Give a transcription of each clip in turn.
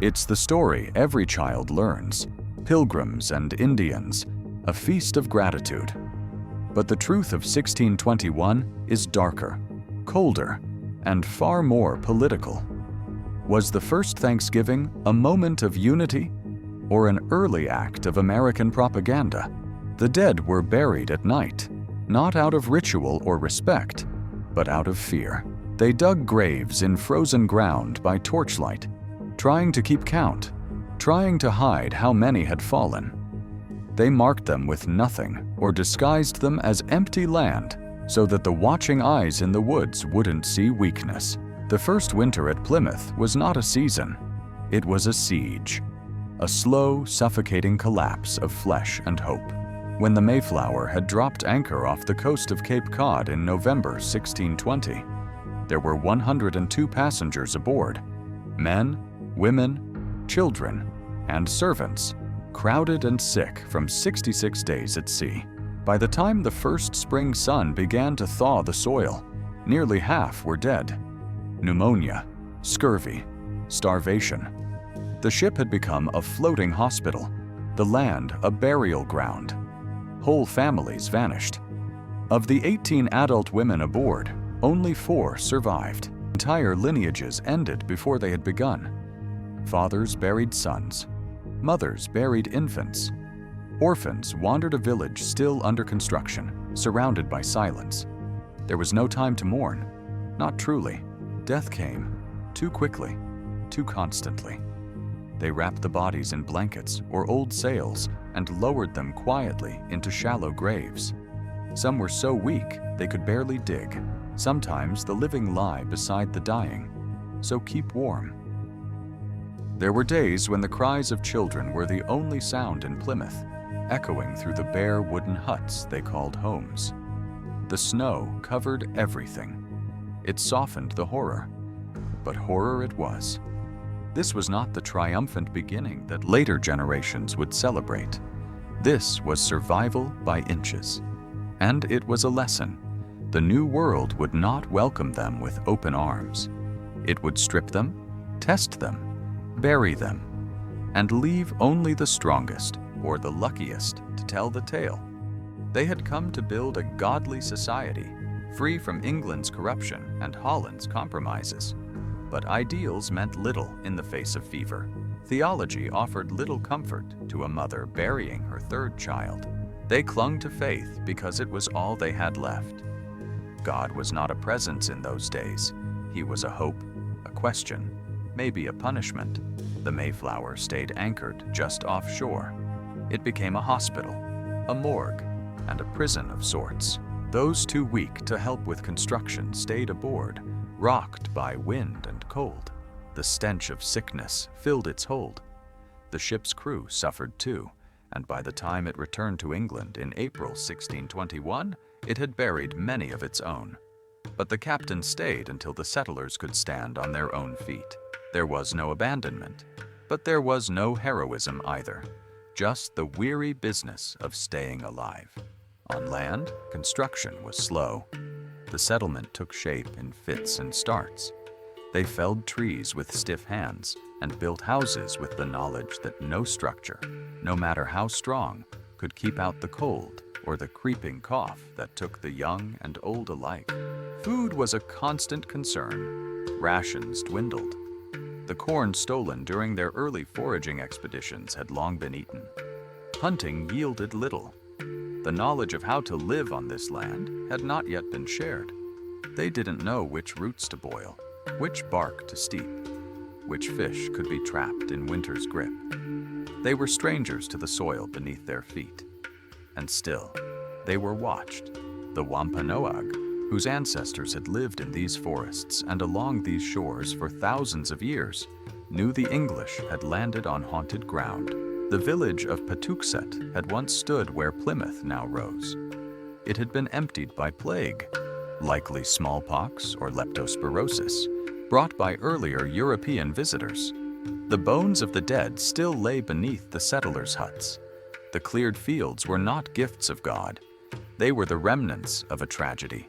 It's the story every child learns: Pilgrims and Indians, a feast of gratitude. But the truth of 1621 is darker, colder, and far more political. Was the first Thanksgiving a moment of unity or an early act of American propaganda? The dead were buried at night, not out of ritual or respect, but out of fear. They dug graves in frozen ground by torchlight, trying to keep count, trying to hide how many had fallen. They marked them with nothing or disguised them as empty land so that the watching eyes in the woods wouldn't see weakness. The first winter at Plymouth was not a season. It was a siege, a slow, suffocating collapse of flesh and hope. When the Mayflower had dropped anchor off the coast of Cape Cod in November 1620, there were 102 passengers aboard, men, women, children, and servants, crowded and sick from 66 days at sea. By the time the first spring sun began to thaw the soil, nearly half were dead. Pneumonia, scurvy, starvation. The ship had become a floating hospital, the land a burial ground. Whole families vanished. Of the 18 adult women aboard, only 4 survived. Entire lineages ended before they had begun. Fathers buried sons. Mothers buried infants. Orphans wandered a village still under construction, surrounded by silence. There was no time to mourn. Not truly. Death came, too quickly, too constantly. They wrapped the bodies in blankets or old sails and lowered them quietly into shallow graves. Some were so weak they could barely dig. Sometimes the living lie beside the dying, so keep warm. There were days when the cries of children were the only sound in Plymouth, echoing through the bare wooden huts they called homes. The snow covered everything. It softened the horror, but horror it was. This was not the triumphant beginning that later generations would celebrate. This was survival by inches. And it was a lesson. The new world would not welcome them with open arms. It would strip them, test them, bury them, and leave only the strongest or the luckiest to tell the tale. They had come to build a godly society, free from England's corruption and Holland's compromises. But ideals meant little in the face of fever. Theology offered little comfort to a mother burying her third child. They clung to faith because it was all they had left. God was not a presence in those days. He was a hope, a question, maybe a punishment. The Mayflower stayed anchored just offshore. It became a hospital, a morgue, and a prison of sorts. Those too weak to help with construction stayed aboard, rocked by wind and cold. The stench of sickness filled its hold. The ship's crew suffered too, and by the time it returned to England in April 1621, it had buried many of its own. But the captain stayed until the settlers could stand on their own feet. There was no abandonment, but there was no heroism either, just the weary business of staying alive. On land, construction was slow. The settlement took shape in fits and starts. They felled trees with stiff hands and built houses with the knowledge that no structure, no matter how strong, could keep out the cold or the creeping cough that took the young and old alike. Food was a constant concern. Rations dwindled. The corn stolen during their early foraging expeditions had long been eaten. Hunting yielded little. The knowledge of how to live on this land had not yet been shared. They didn't know which roots to boil, which bark to steep, which fish could be trapped in winter's grip. They were strangers to the soil beneath their feet. And still, they were watched. The Wampanoag, whose ancestors had lived in these forests and along these shores for thousands of years, knew the English had landed on haunted ground. The village of Patuxet had once stood where Plymouth now rose. It had been emptied by plague, likely smallpox or leptospirosis, brought by earlier European visitors. The bones of the dead still lay beneath the settlers' huts. The cleared fields were not gifts of God. They were the remnants of a tragedy.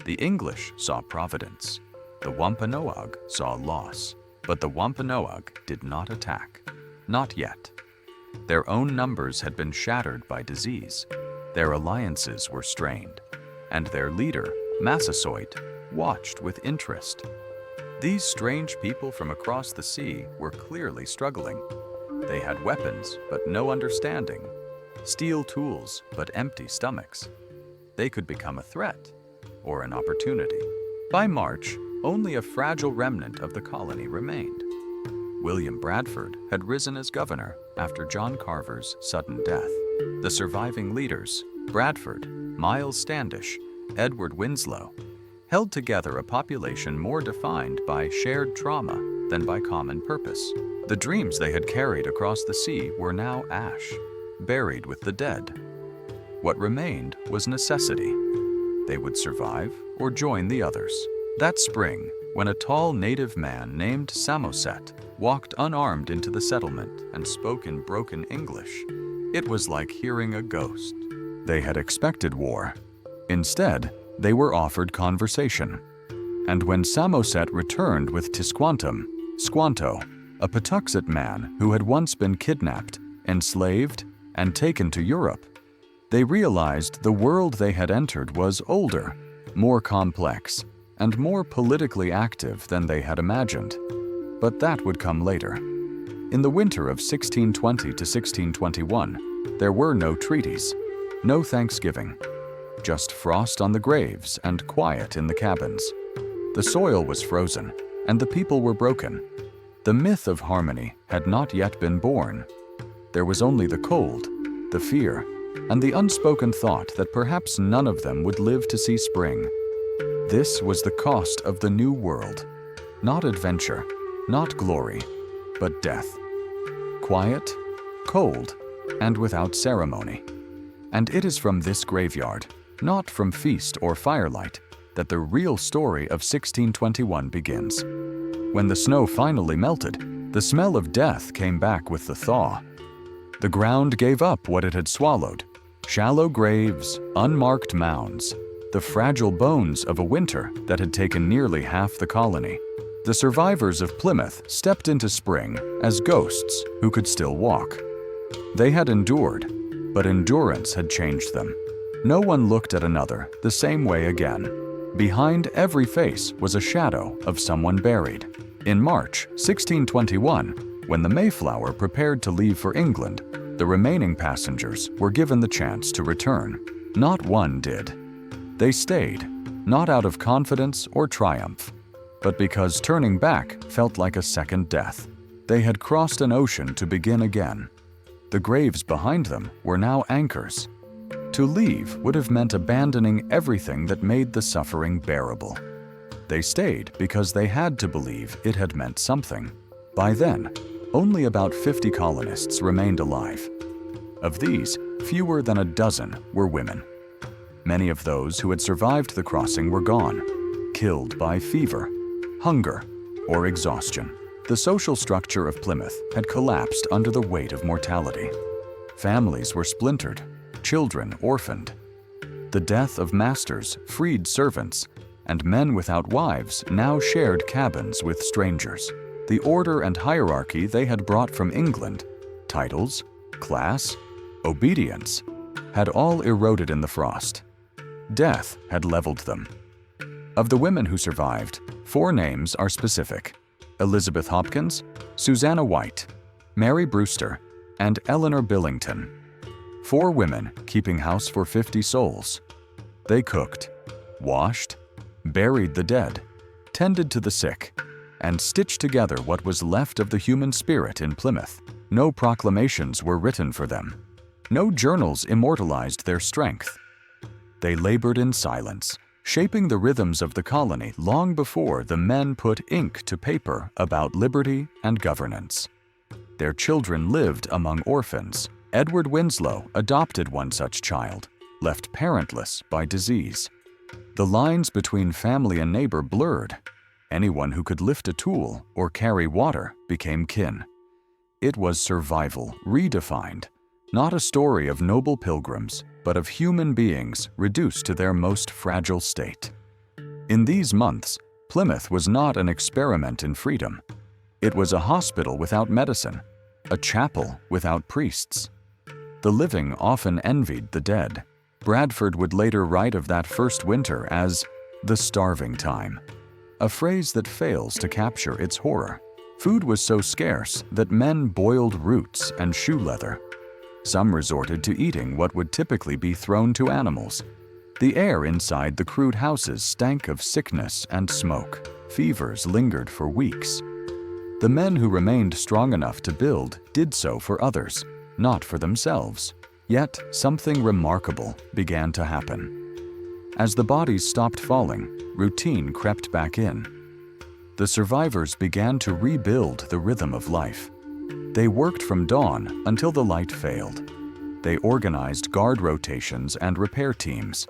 The English saw Providence. The Wampanoag saw loss. But the Wampanoag did not attack. Not yet. Their own numbers had been shattered by disease. Their alliances were strained, and their leader, Massasoit, watched with interest. These strange people from across the sea were clearly struggling. They had weapons, but no understanding. Steel tools, but empty stomachs. They could become a threat or an opportunity. By March, only a fragile remnant of the colony remained. William Bradford had risen as governor after John Carver's sudden death. The surviving leaders, Bradford, Miles Standish, Edward Winslow, held together a population more defined by shared trauma than by common purpose. The dreams they had carried across the sea were now ash, buried with the dead. What remained was necessity. They would survive or join the others. That spring, when a tall native man named Massasoit walked unarmed into the settlement and spoke in broken English, it was like hearing a ghost. They had expected war. Instead, they were offered conversation. And when Massasoit returned with Squanto, a Patuxet man who had once been kidnapped, enslaved, and taken to Europe, they realized the world they had entered was older, more complex, and more politically active than they had imagined. But that would come later. In the winter of 1620 to 1621, there were no treaties, no Thanksgiving, just frost on the graves and quiet in the cabins. The soil was frozen, and the people were broken. The myth of harmony had not yet been born. There was only the cold, the fear, and the unspoken thought that perhaps none of them would live to see spring. This was the cost of the new world. Not adventure, not glory, but death. Quiet, cold, and without ceremony. And it is from this graveyard, not from feast or firelight, that the real story of 1621 begins. When the snow finally melted, the smell of death came back with the thaw. The ground gave up what it had swallowed. Shallow graves, unmarked mounds, the fragile bones of a winter that had taken nearly half the colony. The survivors of Plymouth stepped into spring as ghosts who could still walk. They had endured, but endurance had changed them. No one looked at another the same way again. Behind every face was a shadow of someone buried. In March 1621, when the Mayflower prepared to leave for England, the remaining passengers were given the chance to return. Not one did. They stayed, not out of confidence or triumph, but because turning back felt like a second death. They had crossed an ocean to begin again. The graves behind them were now anchors. To leave would have meant abandoning everything that made the suffering bearable. They stayed because they had to believe it had meant something. By then, only about 50 colonists remained alive. Of these, fewer than a dozen were women. Many of those who had survived the crossing were gone, killed by fever, hunger, or exhaustion. The social structure of Plymouth had collapsed under the weight of mortality. Families were splintered, children orphaned. The death of masters freed servants, and men without wives now shared cabins with strangers. The order and hierarchy they had brought from England, titles, class, obedience, had all eroded in the frost. Death had leveled them. Of the women who survived, 4 names are specific: Elizabeth Hopkins, Susanna White, Mary Brewster, and Eleanor Billington. 4 women keeping house for 50 souls. They cooked, washed, buried the dead, tended to the sick, and stitched together what was left of the human spirit in Plymouth. No proclamations were written for them. No journals immortalized their strength. They labored in silence, shaping the rhythms of the colony long before the men put ink to paper about liberty and governance. Their children lived among orphans. Edward Winslow adopted one such child, left parentless by disease. The lines between family and neighbor blurred. Anyone who could lift a tool or carry water became kin. It was survival redefined, not a story of noble pilgrims, but of human beings reduced to their most fragile state. In these months, Plymouth was not an experiment in freedom. It was a hospital without medicine, a chapel without priests. The living often envied the dead. Bradford would later write of that first winter as the starving time, a phrase that fails to capture its horror. Food was so scarce that men boiled roots and shoe leather. Some resorted to eating what would typically be thrown to animals. The air inside the crude houses stank of sickness and smoke. Fevers lingered for weeks. The men who remained strong enough to build did so for others, not for themselves. Yet something remarkable began to happen. As the bodies stopped falling, routine crept back in. The survivors began to rebuild the rhythm of life. They worked from dawn until the light failed. They organized guard rotations and repair teams.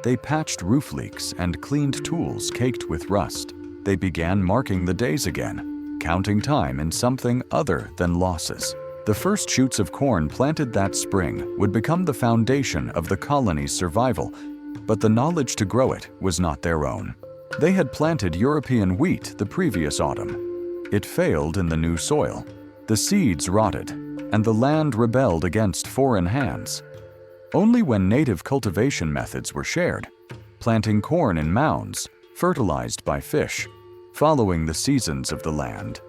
They patched roof leaks and cleaned tools caked with rust. They began marking the days again, counting time in something other than losses. The first shoots of corn planted that spring would become the foundation of the colony's survival, but the knowledge to grow it was not their own. They had planted European wheat the previous autumn. It failed in the new soil. The seeds rotted, and the land rebelled against foreign hands. Only when native cultivation methods were shared, planting corn in mounds, fertilized by fish, following the seasons of the land,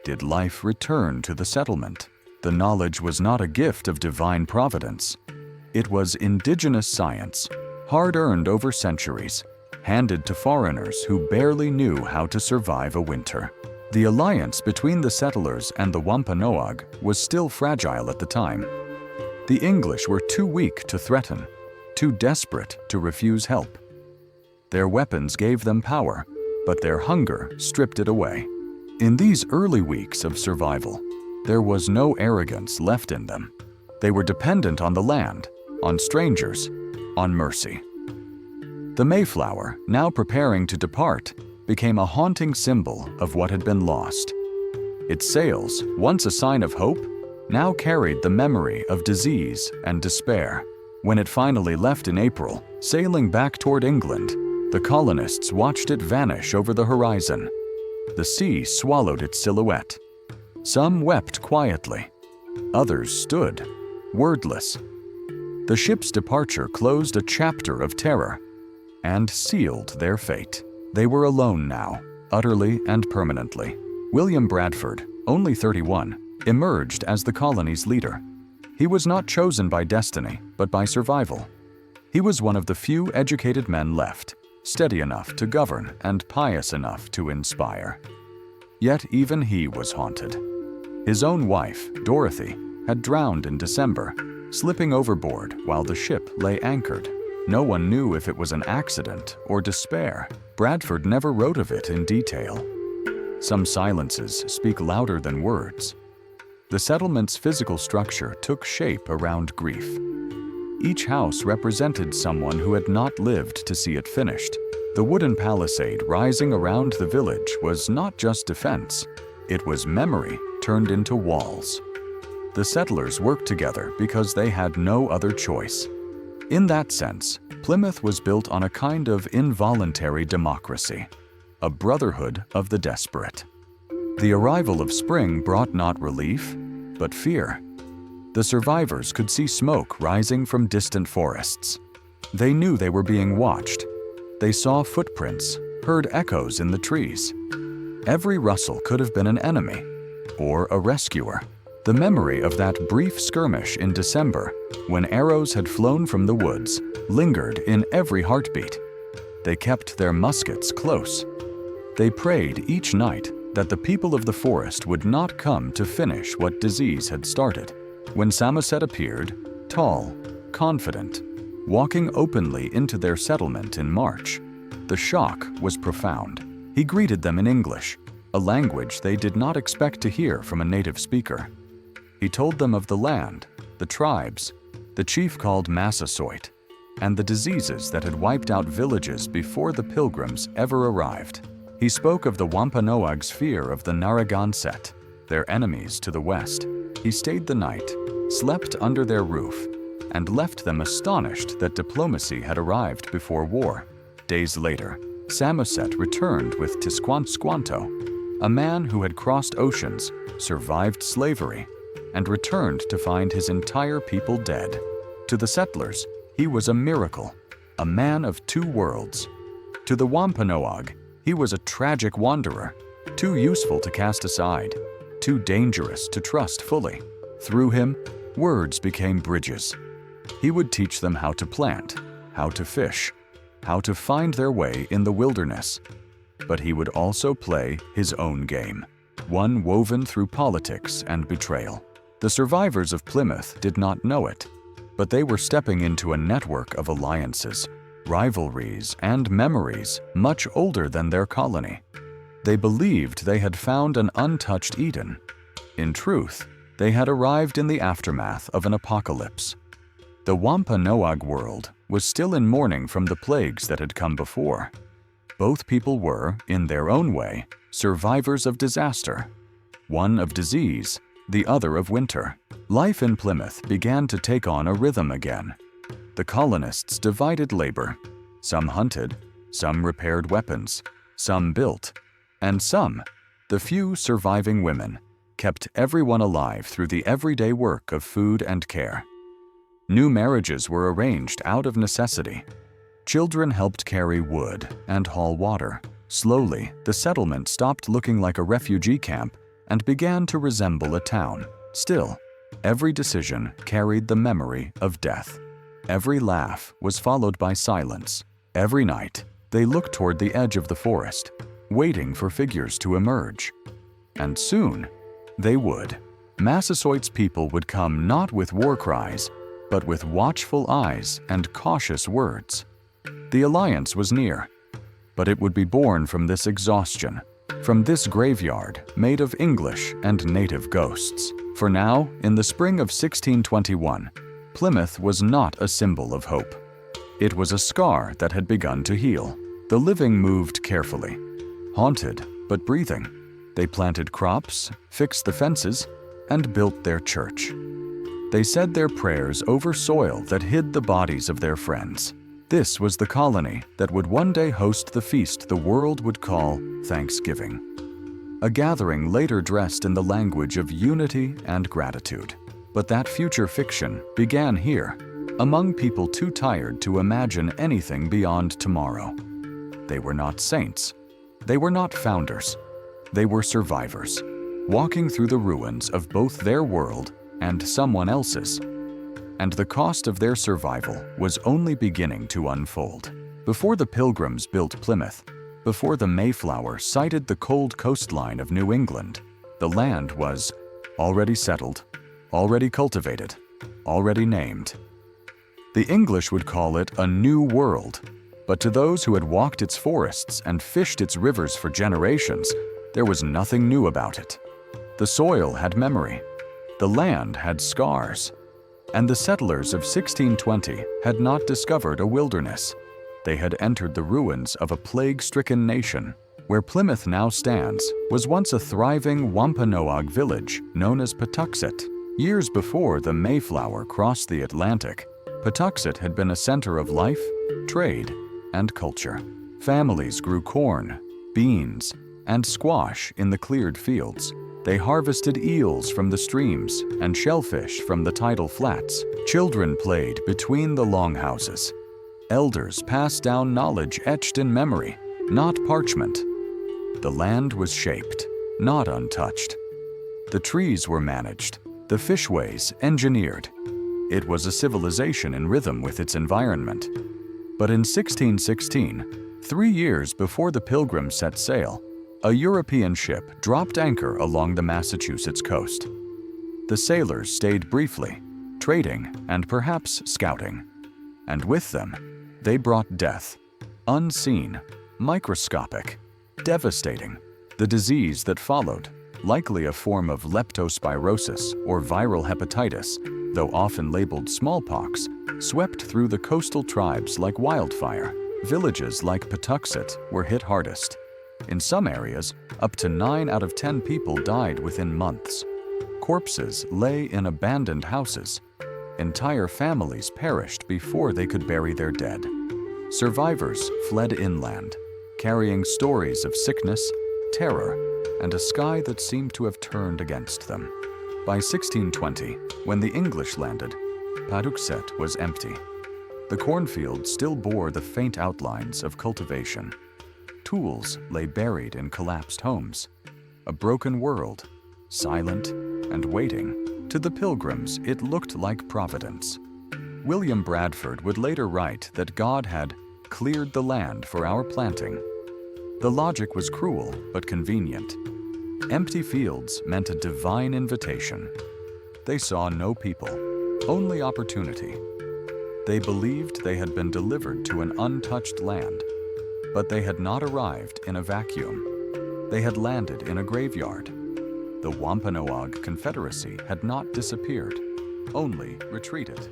did life return to the settlement. The knowledge was not a gift of divine providence. It was indigenous science, hard-earned over centuries, handed to foreigners who barely knew how to survive a winter. The alliance between the settlers and the Wampanoag was still fragile at the time. The English were too weak to threaten, too desperate to refuse help. Their weapons gave them power, but their hunger stripped it away. In these early weeks of survival, there was no arrogance left in them. They were dependent on the land, on strangers, on mercy. The Mayflower, now preparing to depart, became a haunting symbol of what had been lost. Its sails, once a sign of hope, now carried the memory of disease and despair. When it finally left in April, sailing back toward England, the colonists watched it vanish over the horizon. The sea swallowed its silhouette. Some wept quietly. Others stood, wordless. The ship's departure closed a chapter of terror and sealed their fate. They were alone now, utterly and permanently. William Bradford, only 31, emerged as the colony's leader. He was not chosen by destiny, but by survival. He was one of the few educated men left, steady enough to govern and pious enough to inspire. Yet even he was haunted. His own wife, Dorothy, had drowned in December, slipping overboard while the ship lay anchored. No one knew if it was an accident or despair. Bradford never wrote of it in detail. Some silences speak louder than words. The settlement's physical structure took shape around grief. Each house represented someone who had not lived to see it finished. The wooden palisade rising around the village was not just defense. It was memory turned into walls. The settlers worked together because they had no other choice. In that sense, Plymouth was built on a kind of involuntary democracy, a brotherhood of the desperate. The arrival of spring brought not relief, but fear. The survivors could see smoke rising from distant forests. They knew they were being watched. They saw footprints, heard echoes in the trees. Every rustle could have been an enemy or a rescuer. The memory of that brief skirmish in December, when arrows had flown from the woods, lingered in every heartbeat. They kept their muskets close. They prayed each night that the people of the forest would not come to finish what disease had started. When Massasoit appeared, tall, confident, walking openly into their settlement in March, the shock was profound. He greeted them in English, a language they did not expect to hear from a native speaker. He told them of the land, the tribes, the chief called Massasoit, and the diseases that had wiped out villages before the Pilgrims ever arrived. He spoke of the Wampanoag's fear of the Narragansett, their enemies to the west. He stayed the night, slept under their roof, and left them astonished that diplomacy had arrived before war. Days later, Massasoit returned with Squanto, a man who had crossed oceans, survived slavery, and returned to find his entire people dead. To the settlers, he was a miracle, a man of two worlds. To the Wampanoag, he was a tragic wanderer, too useful to cast aside, too dangerous to trust fully. Through him, words became bridges. He would teach them how to plant, how to fish, how to find their way in the wilderness. But he would also play his own game, one woven through politics and betrayal. The survivors of Plymouth did not know it, but they were stepping into a network of alliances, rivalries, and memories much older than their colony. They believed they had found an untouched Eden. In truth, they had arrived in the aftermath of an apocalypse. The Wampanoag world was still in mourning from the plagues that had come before. Both people were, in their own way, survivors of disaster, one of disease, the other of winter. Life in Plymouth began to take on a rhythm again. The colonists divided labor. Some hunted, some repaired weapons, some built, and some, the few surviving women, kept everyone alive through the everyday work of food and care. New marriages were arranged out of necessity. Children helped carry wood and haul water. Slowly, the settlement stopped looking like a refugee camp and began to resemble a town. Still, every decision carried the memory of death. Every laugh was followed by silence. Every night, they looked toward the edge of the forest, waiting for figures to emerge. And soon, they would. Massasoit's people would come not with war cries, but with watchful eyes and cautious words. The alliance was near, but it would be born from this exhaustion, from this graveyard made of English and native ghosts. For now, in the spring of 1621, Plymouth was not a symbol of hope. It was a scar that had begun to heal. The living moved carefully, haunted but breathing. They planted crops, fixed the fences, and built their church. They said their prayers over soil that hid the bodies of their friends. This was the colony that would one day host the feast the world would call Thanksgiving. A gathering later dressed in the language of unity and gratitude. But that future fiction began here, among people too tired to imagine anything beyond tomorrow. They were not saints. They were not founders. They were survivors, walking through the ruins of both their world and someone else's. And the cost of their survival was only beginning to unfold. Before the Pilgrims built Plymouth, before the Mayflower sighted the cold coastline of New England, the land was already settled, already cultivated, already named. The English would call it a new world, but to those who had walked its forests and fished its rivers for generations, there was nothing new about it. The soil had memory, the land had scars, and the settlers of 1620 had not discovered a wilderness. They had entered the ruins of a plague-stricken nation. Where Plymouth now stands was once a thriving Wampanoag village known as Patuxet. Years before the Mayflower crossed the Atlantic, Patuxet had been a center of life, trade, and culture. Families grew corn, beans, and squash in the cleared fields. They harvested eels from the streams and shellfish from the tidal flats. Children played between the longhouses. Elders passed down knowledge etched in memory, not parchment. The land was shaped, not untouched. The trees were managed, the fishways engineered. It was a civilization in rhythm with its environment. But in 1616, 3 years before the Pilgrims set sail, a European ship dropped anchor along the Massachusetts coast. The sailors stayed briefly, trading and perhaps scouting. And with them, they brought death, unseen, microscopic, devastating. The disease that followed, likely a form of leptospirosis or viral hepatitis, though often labeled smallpox, swept through the coastal tribes like wildfire. Villages like Patuxet were hit hardest. In some areas, up to 9 out of 10 people died within months. Corpses lay in abandoned houses. Entire families perished before they could bury their dead. Survivors fled inland, carrying stories of sickness, terror, and a sky that seemed to have turned against them. By 1620, when the English landed, Patuxet was empty. The cornfield still bore the faint outlines of cultivation. Tools lay buried in collapsed homes. A broken world, silent and waiting. To the Pilgrims, it looked like Providence. William Bradford would later write that God had cleared the land for our planting. The logic was cruel but convenient. Empty fields meant a divine invitation. They saw no people, only opportunity. They believed they had been delivered to an untouched land, but they had not arrived in a vacuum. They had landed in a graveyard. The Wampanoag Confederacy had not disappeared, only retreated.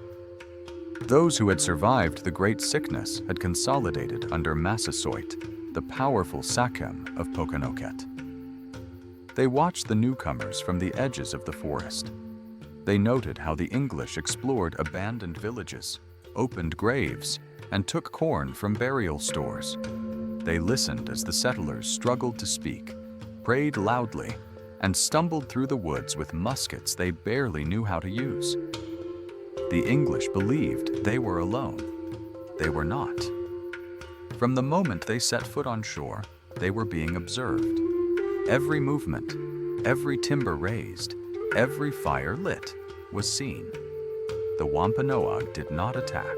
Those who had survived the Great Sickness had consolidated under Massasoit, the powerful Sachem of Pokanoket. They watched the newcomers from the edges of the forest. They noted how the English explored abandoned villages, opened graves, and took corn from burial stores. They listened as the settlers struggled to speak, prayed loudly, and stumbled through the woods with muskets they barely knew how to use. The English believed they were alone. They were not. From the moment they set foot on shore, they were being observed. Every movement, every timber raised, every fire lit was seen. The Wampanoag did not attack.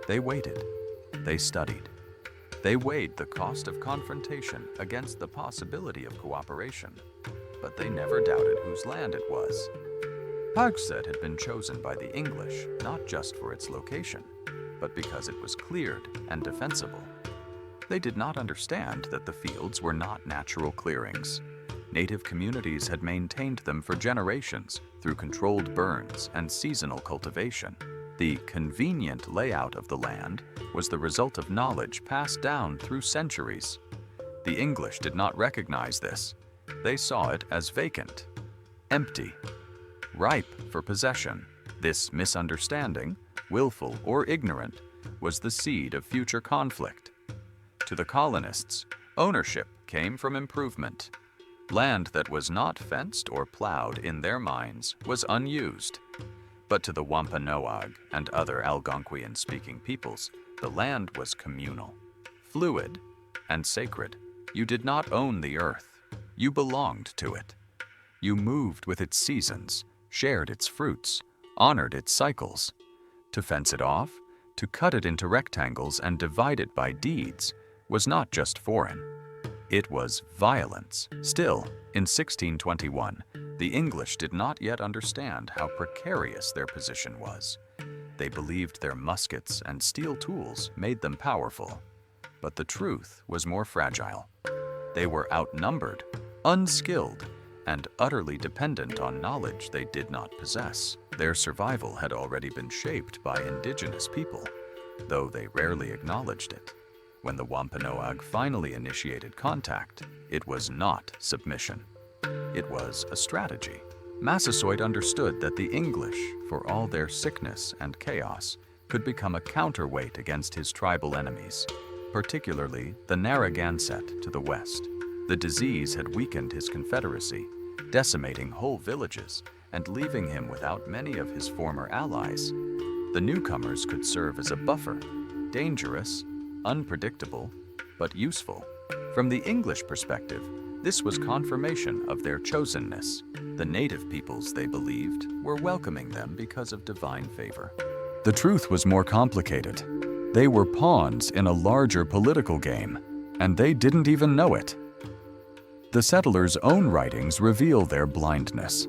They waited. They studied. They weighed the cost of confrontation against the possibility of cooperation, but they never doubted whose land it was. Patuxet had been chosen by the English not just for its location, but because it was cleared and defensible. They did not understand that the fields were not natural clearings. Native communities had maintained them for generations through controlled burns and seasonal cultivation. The convenient layout of the land was the result of knowledge passed down through centuries. The English did not recognize this. They saw it as vacant, empty, ripe for possession. This misunderstanding, willful or ignorant, was the seed of future conflict. To the colonists, ownership came from improvement. Land that was not fenced or plowed in their minds was unused. But to the Wampanoag and other Algonquian-speaking peoples, the land was communal, fluid, and sacred. You did not own the earth. You belonged to it. You moved with its seasons, shared its fruits, honored its cycles. To fence it off, to cut it into rectangles and divide it by deeds, was not just foreign. It was violence. Still, in 1621, the English did not yet understand how precarious their position was. They believed their muskets and steel tools made them powerful. But the truth was more fragile. They were outnumbered, unskilled, and utterly dependent on knowledge they did not possess. Their survival had already been shaped by indigenous people, though they rarely acknowledged it. When the Wampanoag finally initiated contact, it was not submission. It was a strategy. Massasoit understood that the English, for all their sickness and chaos, could become a counterweight against his tribal enemies, particularly the Narragansett to the west. The disease had weakened his confederacy, decimating whole villages and leaving him without many of his former allies. The newcomers could serve as a buffer, dangerous, unpredictable, but useful. From the English perspective, this was confirmation of their chosenness. The native peoples, they believed, were welcoming them because of divine favor. The truth was more complicated. They were pawns in a larger political game, and they didn't even know it. The settlers' own writings reveal their blindness.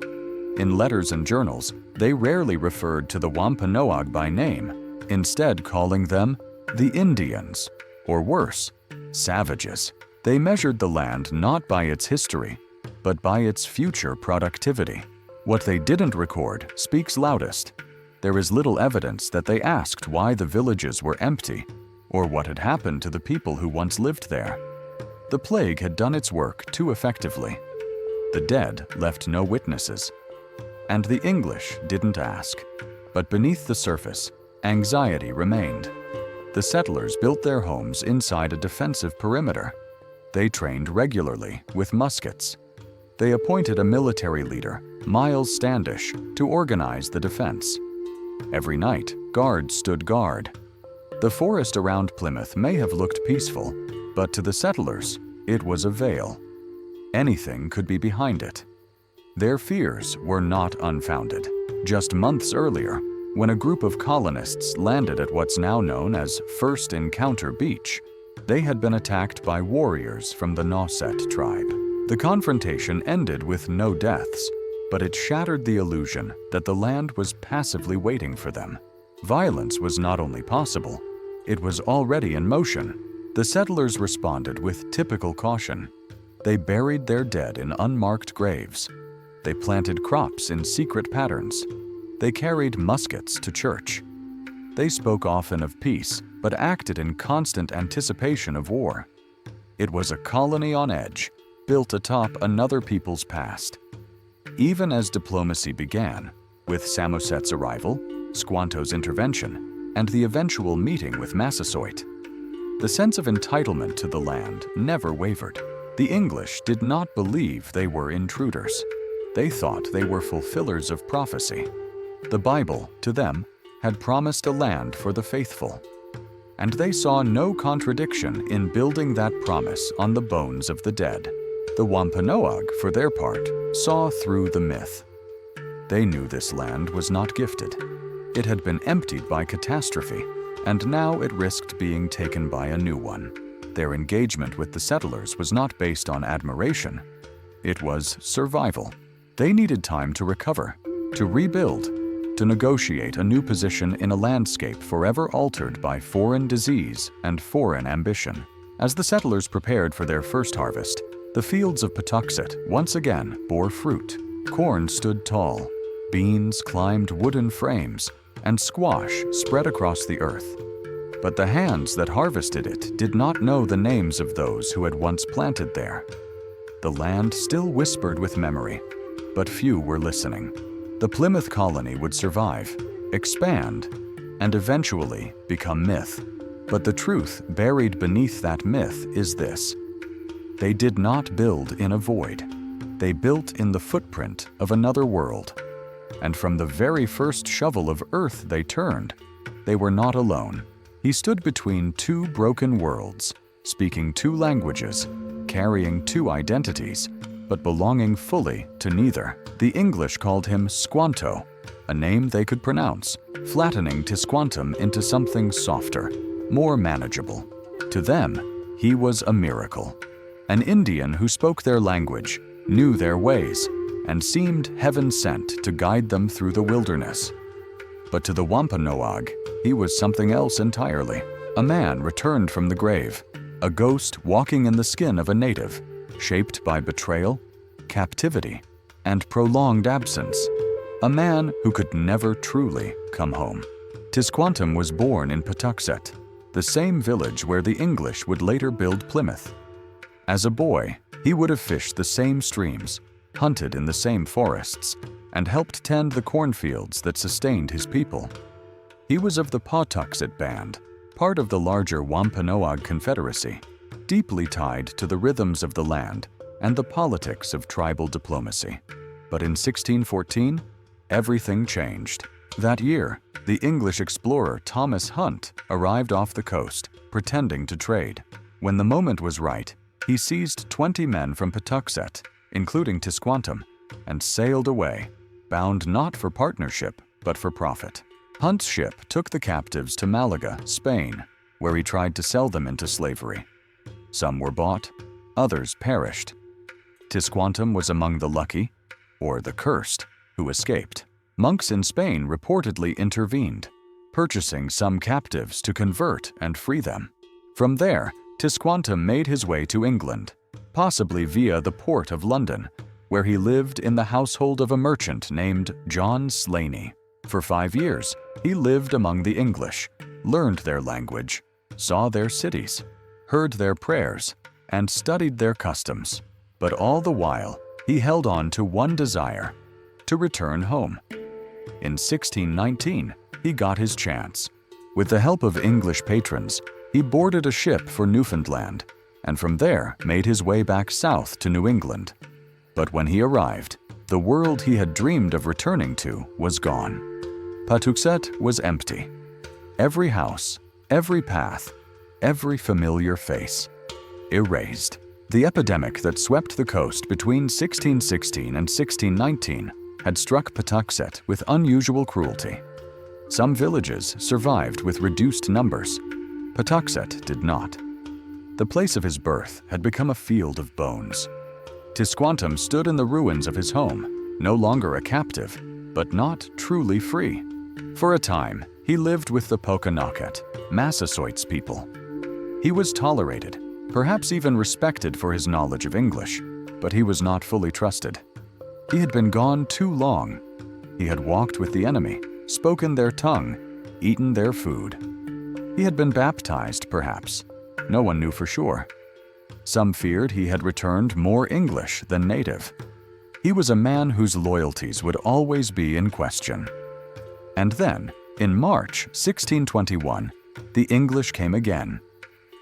In letters and journals, they rarely referred to the Wampanoag by name, instead calling them the Indians, or worse, savages. They measured the land not by its history, but by its future productivity. What they didn't record speaks loudest. There is little evidence that they asked why the villages were empty, or what had happened to the people who once lived there. The plague had done its work too effectively. The dead left no witnesses. And the English didn't ask. But beneath the surface, anxiety remained. The settlers built their homes inside a defensive perimeter. They trained regularly with muskets. They appointed a military leader, Miles Standish, to organize the defense. Every night, guards stood guard. The forest around Plymouth may have looked peaceful, but to the settlers, it was a veil. Anything could be behind it. Their fears were not unfounded. Just months earlier, when a group of colonists landed at what's now known as First Encounter Beach, they had been attacked by warriors from the Nauset tribe. The confrontation ended with no deaths, but it shattered the illusion that the land was passively waiting for them. Violence was not only possible, it was already in motion. The settlers responded with typical caution. They buried their dead in unmarked graves. They planted crops in secret patterns. They carried muskets to church. They spoke often of peace, but acted in constant anticipation of war. It was a colony on edge, built atop another people's past. Even as diplomacy began, with Samoset's arrival, Squanto's intervention, and the eventual meeting with Massasoit, the sense of entitlement to the land never wavered. The English did not believe they were intruders. They thought they were fulfillers of prophecy. The Bible, to them, had promised a land for the faithful. And they saw no contradiction in building that promise on the bones of the dead. The Wampanoag, for their part, saw through the myth. They knew this land was not gifted. It had been emptied by catastrophe, and now it risked being taken by a new one. Their engagement with the settlers was not based on admiration. It was survival. They needed time to recover, to rebuild, to negotiate a new position in a landscape forever altered by foreign disease and foreign ambition. As the settlers prepared for their first harvest, the fields of Patuxet once again bore fruit. Corn stood tall, beans climbed wooden frames, and squash spread across the earth. But the hands that harvested it did not know the names of those who had once planted there. The land still whispered with memory, but few were listening. The Plymouth colony would survive, expand, and eventually become myth. But the truth buried beneath that myth is this: they did not build in a void. They built in the footprint of another world. And from the very first shovel of earth they turned, they were not alone. He stood between two broken worlds, speaking two languages, carrying two identities, but belonging fully to neither. The English called him Squanto, a name they could pronounce, flattening Tisquantum into something softer, more manageable. To them, he was a miracle. An Indian who spoke their language, knew their ways, and seemed heaven-sent to guide them through the wilderness. But to the Wampanoag, he was something else entirely. A man returned from the grave, a ghost walking in the skin of a native, shaped by betrayal, captivity, and prolonged absence. A man who could never truly come home. Tisquantum was born in Patuxet, the same village where the English would later build Plymouth. As a boy, he would have fished the same streams, hunted in the same forests, and helped tend the cornfields that sustained his people. He was of the Patuxet Band, part of the larger Wampanoag Confederacy, deeply tied to the rhythms of the land and the politics of tribal diplomacy. But in 1614, everything changed. That year, the English explorer Thomas Hunt arrived off the coast, pretending to trade. When the moment was right, he seized 20 men from Patuxet, including Tisquantum, and sailed away, bound not for partnership, but for profit. Hunt's ship took the captives to Malaga, Spain, where he tried to sell them into slavery. Some were bought, others perished. Tisquantum was among the lucky, or the cursed, who escaped. Monks in Spain reportedly intervened, purchasing some captives to convert and free them. From there, Tisquantum made his way to England, possibly via the port of London, where he lived in the household of a merchant named John Slaney. For 5 years, he lived among the English, learned their language, saw their cities, heard their prayers, and studied their customs. But all the while, he held on to one desire: to return home. In 1619, he got his chance. With the help of English patrons, he boarded a ship for Newfoundland, and from there made his way back south to New England. But when he arrived, the world he had dreamed of returning to was gone. Patuxet was empty. Every house, every path, every familiar face, erased. The epidemic that swept the coast between 1616 and 1619 had struck Patuxet with unusual cruelty. Some villages survived with reduced numbers. Patuxet did not. The place of his birth had become a field of bones. Squanto stood in the ruins of his home, no longer a captive, but not truly free. For a time, he lived with the Wampanoag, Massasoit's people. He was tolerated, perhaps even respected for his knowledge of English, but he was not fully trusted. He had been gone too long. He had walked with the enemy, spoken their tongue, eaten their food. He had been baptized, perhaps. No one knew for sure. Some feared he had returned more English than native. He was a man whose loyalties would always be in question. And then, in March 1621, the English came again.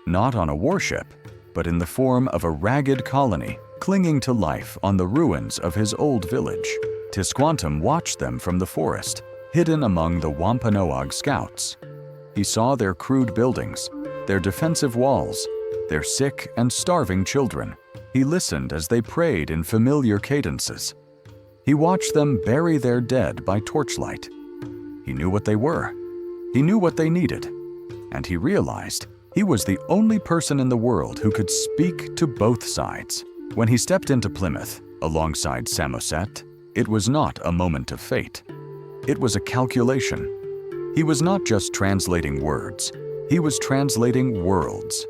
Not on a warship, but in the form of a ragged colony clinging to life on the ruins of his old village. Squanto watched them from the forest, hidden among the Wampanoag scouts. He saw their crude buildings, their defensive walls, their sick and starving children. He listened as they prayed in familiar cadences. He watched them bury their dead by torchlight. He knew what they were. He knew what they needed. And he realized he was the only person in the world who could speak to both sides. When he stepped into Plymouth, alongside Massasoit, it was not a moment of fate. It was a calculation. He was not just translating words. He was translating worlds.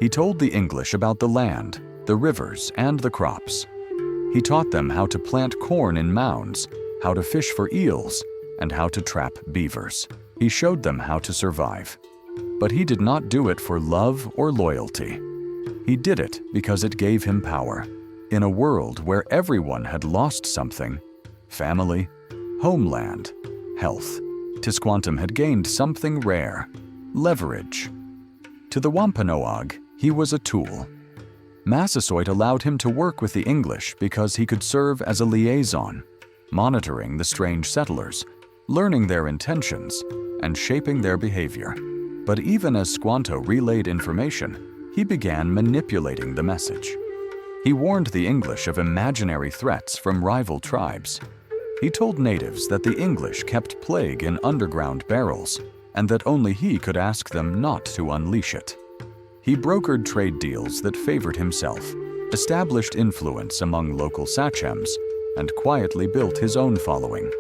He told the English about the land, the rivers, and the crops. He taught them how to plant corn in mounds, how to fish for eels, and how to trap beavers. He showed them how to survive. But he did not do it for love or loyalty. He did it because it gave him power. In a world where everyone had lost something, family, homeland, health, Squanto had gained something rare, leverage. To the Wampanoag, he was a tool. Massasoit allowed him to work with the English because he could serve as a liaison, monitoring the strange settlers, learning their intentions, and shaping their behavior. But even as Squanto relayed information, he began manipulating the message. He warned the English of imaginary threats from rival tribes. He told natives that the English kept plague in underground barrels, and that only he could ask them not to unleash it. He brokered trade deals that favored himself, established influence among local sachems, and quietly built his own following.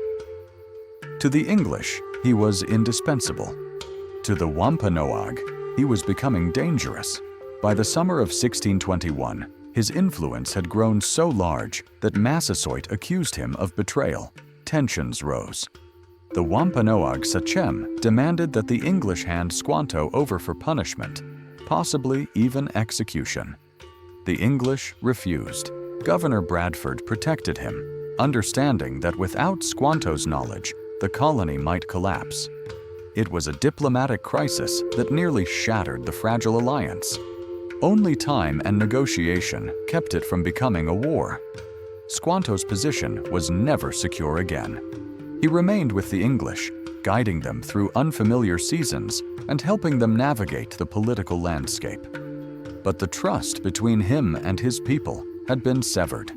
To the English, he was indispensable. To the Wampanoag, he was becoming dangerous. By the summer of 1621, his influence had grown so large that Massasoit accused him of betrayal. Tensions rose. The Wampanoag sachem demanded that the English hand Squanto over for punishment, possibly even execution. The English refused. Governor Bradford protected him, understanding that without Squanto's knowledge, the colony might collapse. It was a diplomatic crisis that nearly shattered the fragile alliance. Only time and negotiation kept it from becoming a war. Squanto's position was never secure again. He remained with the English, guiding them through unfamiliar seasons and helping them navigate the political landscape. But the trust between him and his people had been severed.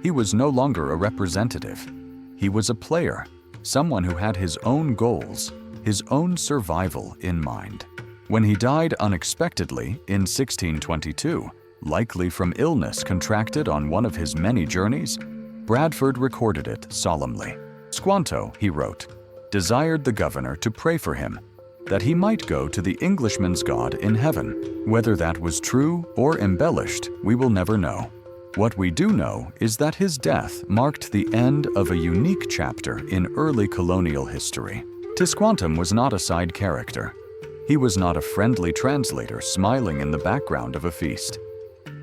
He was no longer a representative. He was a player, someone who had his own goals, his own survival in mind. When he died unexpectedly in 1622, likely from illness contracted on one of his many journeys, Bradford recorded it solemnly. Squanto, he wrote, desired the governor to pray for him, that he might go to the Englishman's God in heaven. Whether that was true or embellished, we will never know. What we do know is that his death marked the end of a unique chapter in early colonial history. Squanto was not a side character. He was not a friendly translator smiling in the background of a feast.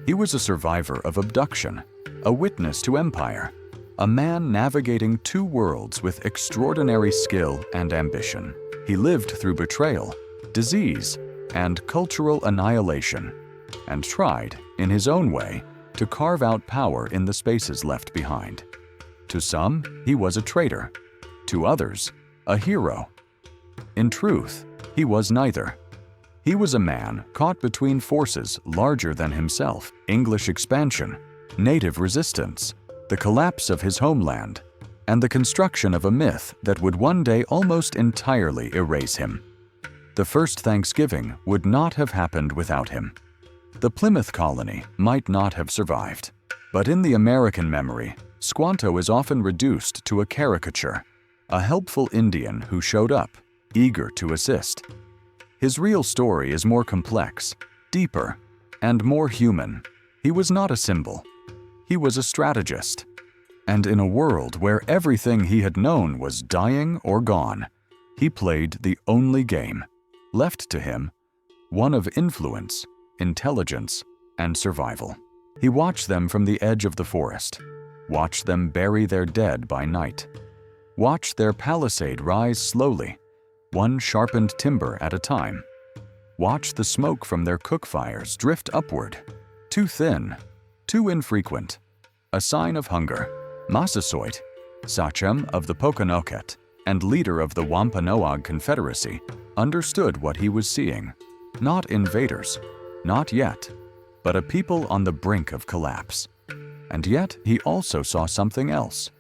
He was a survivor of abduction, a witness to empire, a man navigating two worlds with extraordinary skill and ambition. He lived through betrayal, disease, and cultural annihilation, and tried, in his own way, to carve out power in the spaces left behind. To some, he was a traitor. To others, a hero. In truth, he was neither. He was a man caught between forces larger than himself: English expansion, native resistance, the collapse of his homeland, and the construction of a myth that would one day almost entirely erase him. The first Thanksgiving would not have happened without him. The Plymouth colony might not have survived. But in the American memory, Squanto is often reduced to a caricature, a helpful Indian who showed up, eager to assist. His real story is more complex, deeper, and more human. He was not a symbol. He was a strategist. And in a world where everything he had known was dying or gone, he played the only game left to him, one of influence, intelligence, and survival. He watched them from the edge of the forest, watched them bury their dead by night, watched their palisade rise slowly, one sharpened timber at a time, watched the smoke from their cook fires drift upward, too thin, too infrequent, a sign of hunger. Massasoit, sachem of the Pokanoket and leader of the Wampanoag Confederacy, understood what he was seeing. Not invaders, not yet, but a people on the brink of collapse. And yet he also saw something else,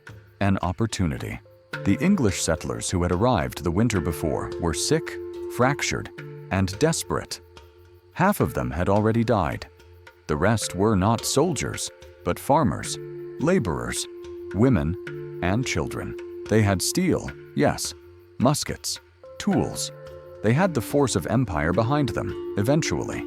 an opportunity. The English settlers who had arrived the winter before were sick, fractured, and desperate. Half of them had already died. The rest were not soldiers, but farmers, laborers, women, and children. They had steel, yes, muskets, tools. They had the force of empire behind them, eventually.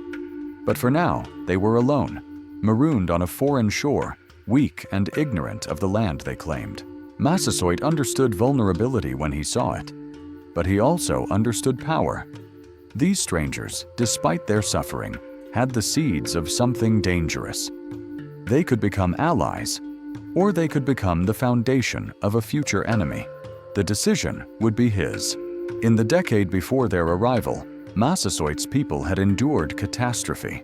But for now, they were alone, marooned on a foreign shore, weak and ignorant of the land they claimed. Massasoit understood vulnerability when he saw it, but he also understood power. These strangers, despite their suffering, had the seeds of something dangerous. They could become allies, or they could become the foundation of a future enemy. The decision would be his. In the decade before their arrival, Massasoit's people had endured catastrophe.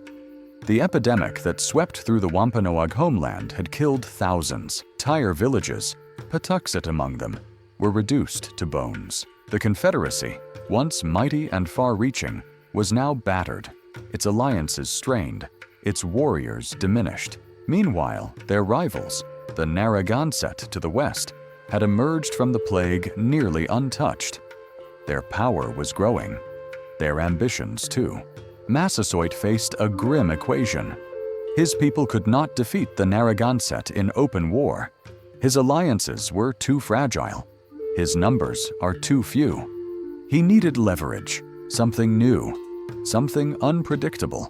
The epidemic that swept through the Wampanoag homeland had killed thousands. Entire villages, Patuxet among them, were reduced to bones. The Confederacy, once mighty and far-reaching, was now battered, its alliances strained, its warriors diminished. Meanwhile, their rivals, the Narragansett to the west, had emerged from the plague nearly untouched. Their power was growing. Their ambitions, too. Massasoit faced a grim equation. His people could not defeat the Narragansett in open war. His alliances were too fragile. His numbers are too few. He needed leverage, something new, something unpredictable.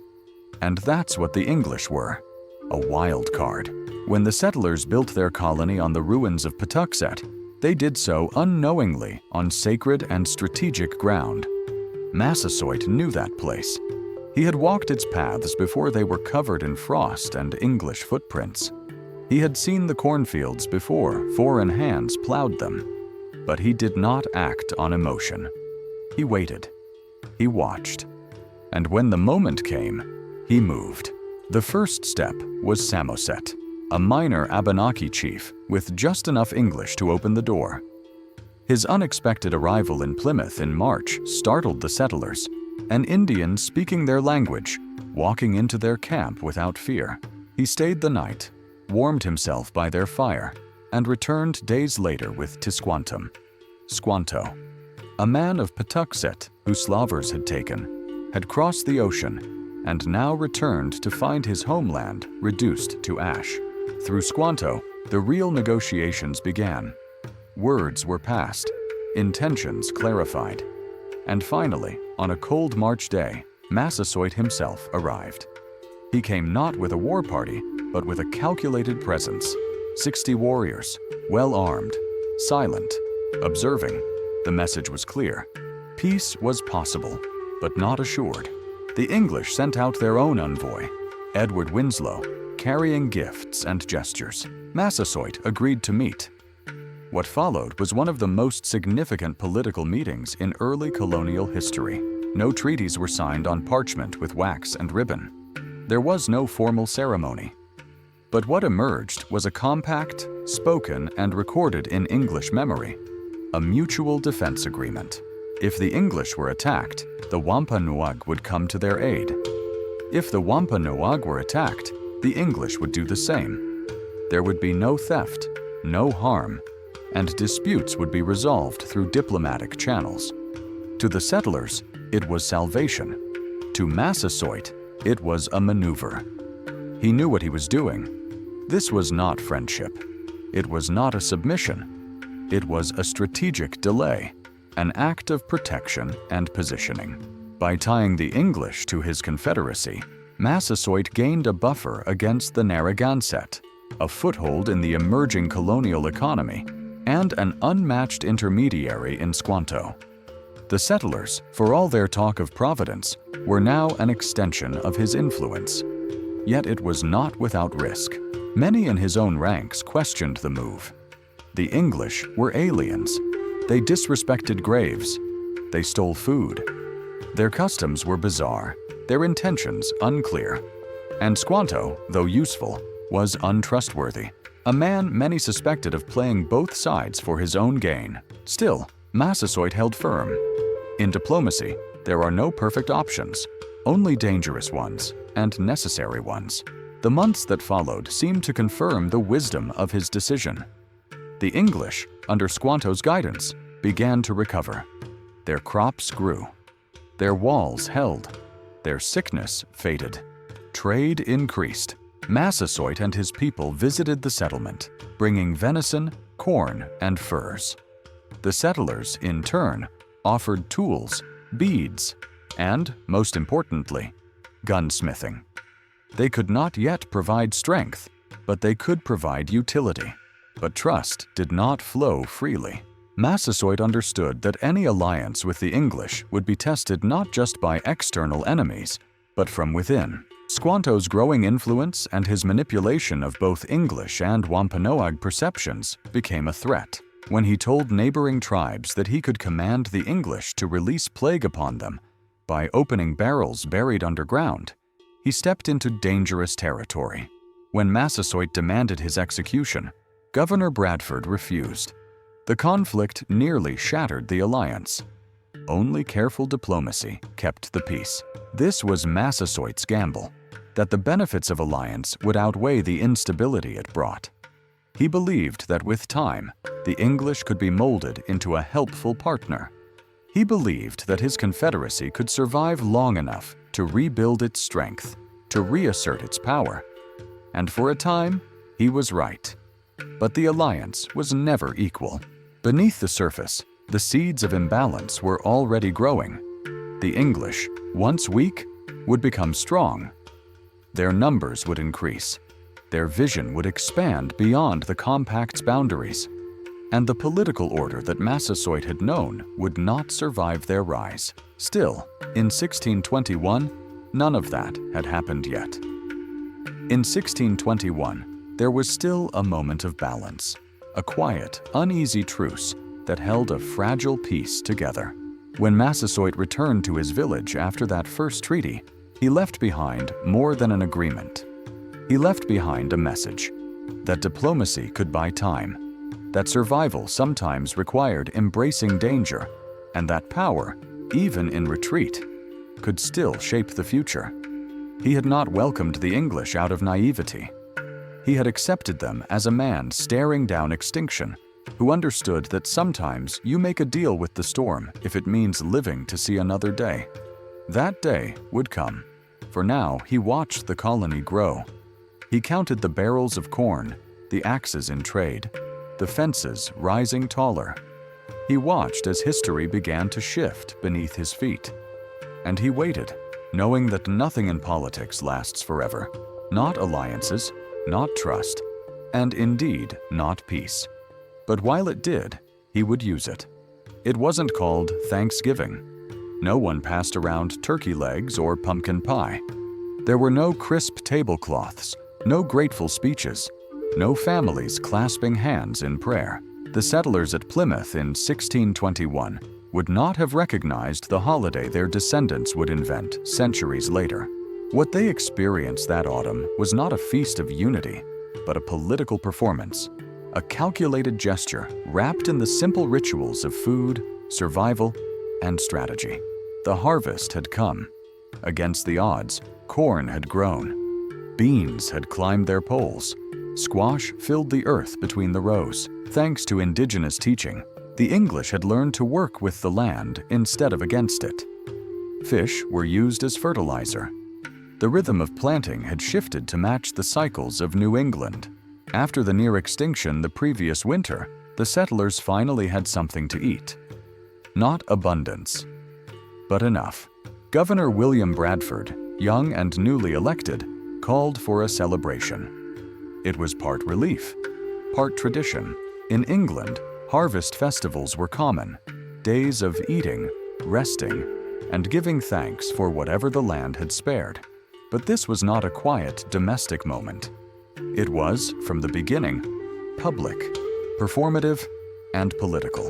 And that's what the English were, a wild card. When the settlers built their colony on the ruins of Patuxet, they did so unknowingly on sacred and strategic ground. Massasoit knew that place. He had walked its paths before they were covered in frost and English footprints. He had seen the cornfields before foreign hands plowed them. But he did not act on emotion. He waited. He watched. And when the moment came, he moved. The first step was Samoset, a minor Abenaki chief with just enough English to open the door. His unexpected arrival in Plymouth in March startled the settlers, an Indian speaking their language, walking into their camp without fear. He stayed the night, warmed himself by their fire, and returned days later with Tisquantum. Squanto, a man of Patuxet who slavers had taken, had crossed the ocean and now returned to find his homeland reduced to ash. Through Squanto, the real negotiations began. Words were passed, intentions clarified, and finally, on a cold March day, Massasoit himself arrived. He came not with a war party, but with a calculated presence. 60 warriors, well-armed, silent, observing. The message was clear. Peace was possible, but not assured. The English sent out their own envoy, Edward Winslow, carrying gifts and gestures. Massasoit agreed to meet. What followed was one of the most significant political meetings in early colonial history. No treaties were signed on parchment with wax and ribbon. There was no formal ceremony. But what emerged was a compact, spoken, and recorded in English memory, a mutual defense agreement. If the English were attacked, the Wampanoag would come to their aid. If the Wampanoag were attacked, the English would do the same. There would be no theft, no harm, and disputes would be resolved through diplomatic channels. To the settlers, it was salvation. To Massasoit, it was a maneuver. He knew what he was doing. This was not friendship. It was not a submission. It was a strategic delay, an act of protection and positioning. By tying the English to his confederacy, Massasoit gained a buffer against the Narragansett, a foothold in the emerging colonial economy, and an unmatched intermediary in Squanto. The settlers, for all their talk of Providence, were now an extension of his influence. Yet it was not without risk. Many in his own ranks questioned the move. The English were aliens. They disrespected graves. They stole food. Their customs were bizarre, their intentions unclear. And Squanto, though useful, was untrustworthy, a man many suspected of playing both sides for his own gain. Still, Massasoit held firm. In diplomacy, there are no perfect options, only dangerous ones and necessary ones. The months that followed seemed to confirm the wisdom of his decision. The English, under Squanto's guidance, began to recover. Their crops grew. Their walls held. Their sickness faded. Trade increased. Massasoit and his people visited the settlement, bringing venison, corn, and furs. The settlers, in turn, offered tools, beads, and, most importantly, gunsmithing. They could not yet provide strength, but they could provide utility. But trust did not flow freely. Massasoit understood that any alliance with the English would be tested not just by external enemies, but from within. Squanto's growing influence and his manipulation of both English and Wampanoag perceptions became a threat. When he told neighboring tribes that he could command the English to release plague upon them by opening barrels buried underground, he stepped into dangerous territory. When Massasoit demanded his execution, Governor Bradford refused. The conflict nearly shattered the alliance. Only careful diplomacy kept the peace. This was Massasoit's gamble, that the benefits of alliance would outweigh the instability it brought. He believed that with time, the English could be molded into a helpful partner. He believed that his confederacy could survive long enough to rebuild its strength, to reassert its power. And for a time, he was right. But the alliance was never equal. Beneath the surface, the seeds of imbalance were already growing. The English, once weak, would become strong. Their numbers would increase. Their vision would expand beyond the compact's boundaries. And the political order that Massasoit had known would not survive their rise. Still, in 1621, none of that had happened yet. In 1621, there was still a moment of balance, a quiet, uneasy truce that held a fragile peace together. When Massasoit returned to his village after that first treaty, he left behind more than an agreement. He left behind a message that diplomacy could buy time, that survival sometimes required embracing danger, and that power, even in retreat, could still shape the future. He had not welcomed the English out of naivety. He had accepted them as a man staring down extinction, who understood that sometimes you make a deal with the storm if it means living to see another day. That day would come. For now, he watched the colony grow. He counted the barrels of corn, the axes in trade, the fences rising taller. He watched as history began to shift beneath his feet. And he waited, knowing that nothing in politics lasts forever. Not alliances, not trust, and indeed not peace. But while it did, he would use it. It wasn't called Thanksgiving. No one passed around turkey legs or pumpkin pie. There were no crisp tablecloths, no grateful speeches, no families clasping hands in prayer. The settlers at Plymouth in 1621 would not have recognized the holiday their descendants would invent centuries later. What they experienced that autumn was not a feast of unity, but a political performance, a calculated gesture wrapped in the simple rituals of food, survival, and strategy. The harvest had come. Against the odds, corn had grown. Beans had climbed their poles. Squash filled the earth between the rows. Thanks to indigenous teaching, the English had learned to work with the land instead of against it. Fish were used as fertilizer. The rhythm of planting had shifted to match the cycles of New England. After the near extinction the previous winter, the settlers finally had something to eat. Not abundance, but enough. Governor William Bradford, young and newly elected, called for a celebration. It was part relief, part tradition. In England, harvest festivals were common, days of eating, resting, and giving thanks for whatever the land had spared. But this was not a quiet, domestic moment. It was, from the beginning, public, performative, and political.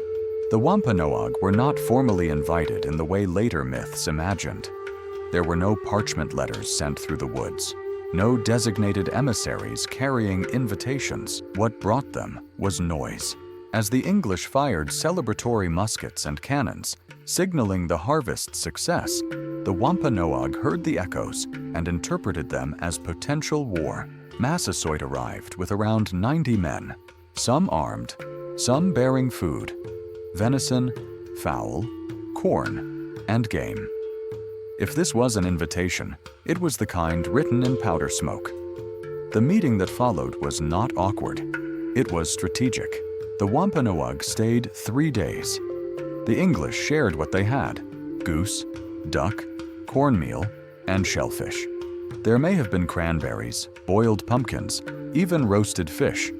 The Wampanoag were not formally invited in the way later myths imagined. There were no parchment letters sent through the woods, no designated emissaries carrying invitations. What brought them was noise. As the English fired celebratory muskets and cannons, signaling the harvest's success, the Wampanoag heard the echoes and interpreted them as potential war. Massasoit arrived with around 90 men, some armed, some bearing food, venison, fowl, corn, and game. If this was an invitation, it was the kind written in powder smoke. The meeting that followed was not awkward. It was strategic. The Wampanoag stayed 3 days. The English shared what they had: goose, duck, cornmeal, and shellfish. There may have been cranberries, boiled pumpkins, even roasted fish.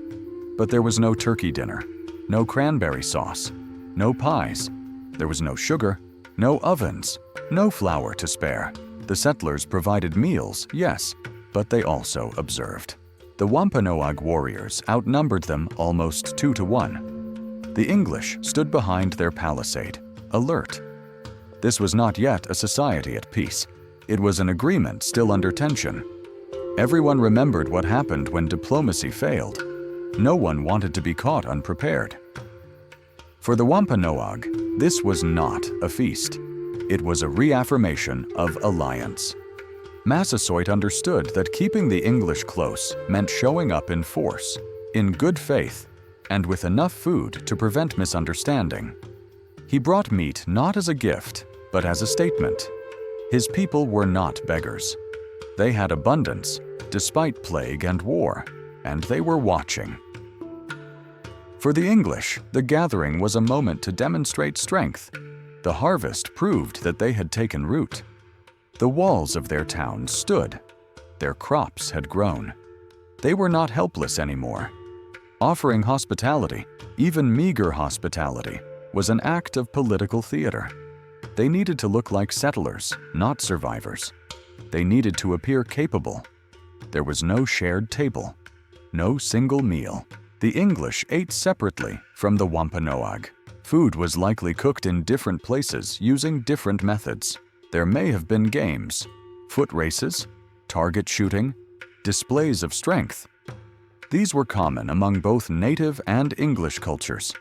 But there was no turkey dinner, no cranberry sauce, no pies. There was no sugar, no ovens, no flour to spare. The settlers provided meals, yes, but they also observed. The Wampanoag warriors outnumbered them almost 2 to 1. The English stood behind their palisade, alert. This was not yet a society at peace. It was an agreement still under tension. Everyone remembered what happened when diplomacy failed. No one wanted to be caught unprepared. For the Wampanoag, this was not a feast. It was a reaffirmation of alliance. Massasoit understood that keeping the English close meant showing up in force, in good faith, and with enough food to prevent misunderstanding. He brought meat not as a gift, but as a statement. His people were not beggars. They had abundance, despite plague and war, and they were watching. For the English, the gathering was a moment to demonstrate strength. The harvest proved that they had taken root. The walls of their town stood. Their crops had grown. They were not helpless anymore. Offering hospitality, even meager hospitality, was an act of political theater. They needed to look like settlers, not survivors. They needed to appear capable. There was no shared table, no single meal. The English ate separately from the Wampanoag. Food was likely cooked in different places using different methods. There may have been games, foot races, target shooting, displays of strength. These were common among both native and English cultures.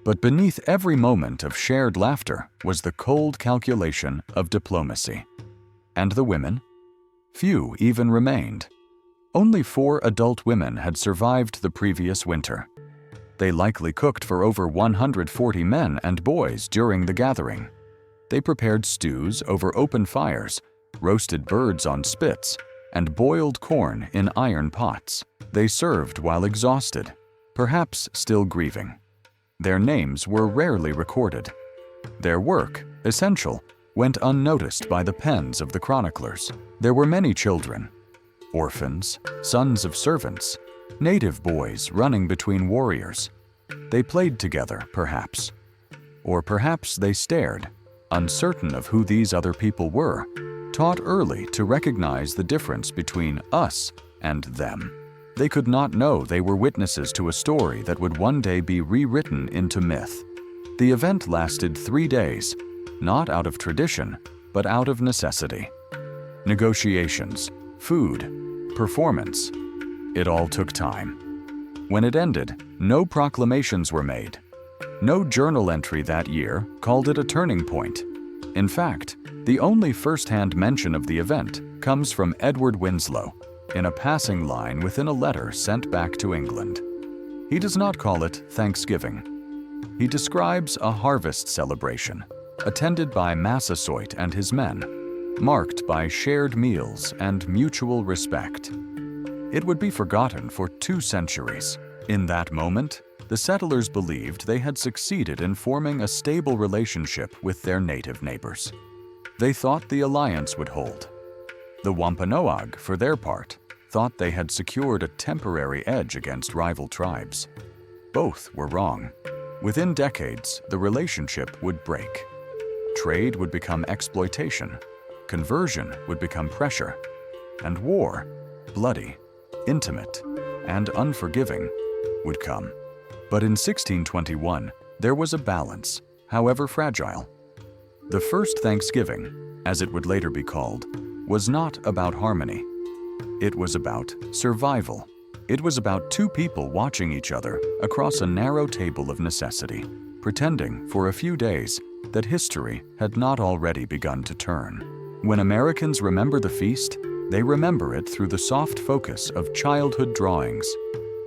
But beneath every moment of shared laughter was the cold calculation of diplomacy. And the women? Few even remained. Only 4 adult women had survived the previous winter. They likely cooked for over 140 men and boys during the gathering. They prepared stews over open fires, roasted birds on spits, and boiled corn in iron pots. They served while exhausted, perhaps still grieving. Their names were rarely recorded. Their work, essential, went unnoticed by the pens of the chroniclers. There were many children, orphans, sons of servants, native boys running between warriors. They played together, perhaps. Or perhaps they stared, uncertain of who these other people were, taught early to recognize the difference between us and them. They could not know they were witnesses to a story that would one day be rewritten into myth. The event lasted 3 days, not out of tradition, but out of necessity. Negotiations, food, performance. It all took time. When it ended, no proclamations were made. No journal entry that year called it a turning point. In fact, the only first-hand mention of the event comes from Edward Winslow in a passing line within a letter sent back to England. He does not call it Thanksgiving. He describes a harvest celebration attended by Massasoit and his men, marked by shared meals and mutual respect. It would be forgotten for 2 centuries. In that moment, the settlers believed they had succeeded in forming a stable relationship with their native neighbors. They thought the alliance would hold. The Wampanoag, for their part, thought they had secured a temporary edge against rival tribes. Both were wrong. Within decades, the relationship would break. Trade would become exploitation, conversion would become pressure, and war, bloody, intimate, and unforgiving, would come. But in 1621, there was a balance, however fragile. The first Thanksgiving, as it would later be called, was not about harmony. It was about survival. It was about 2 people watching each other across a narrow table of necessity, pretending for a few days that history had not already begun to turn. When Americans remember the feast, they remember it through the soft focus of childhood drawings,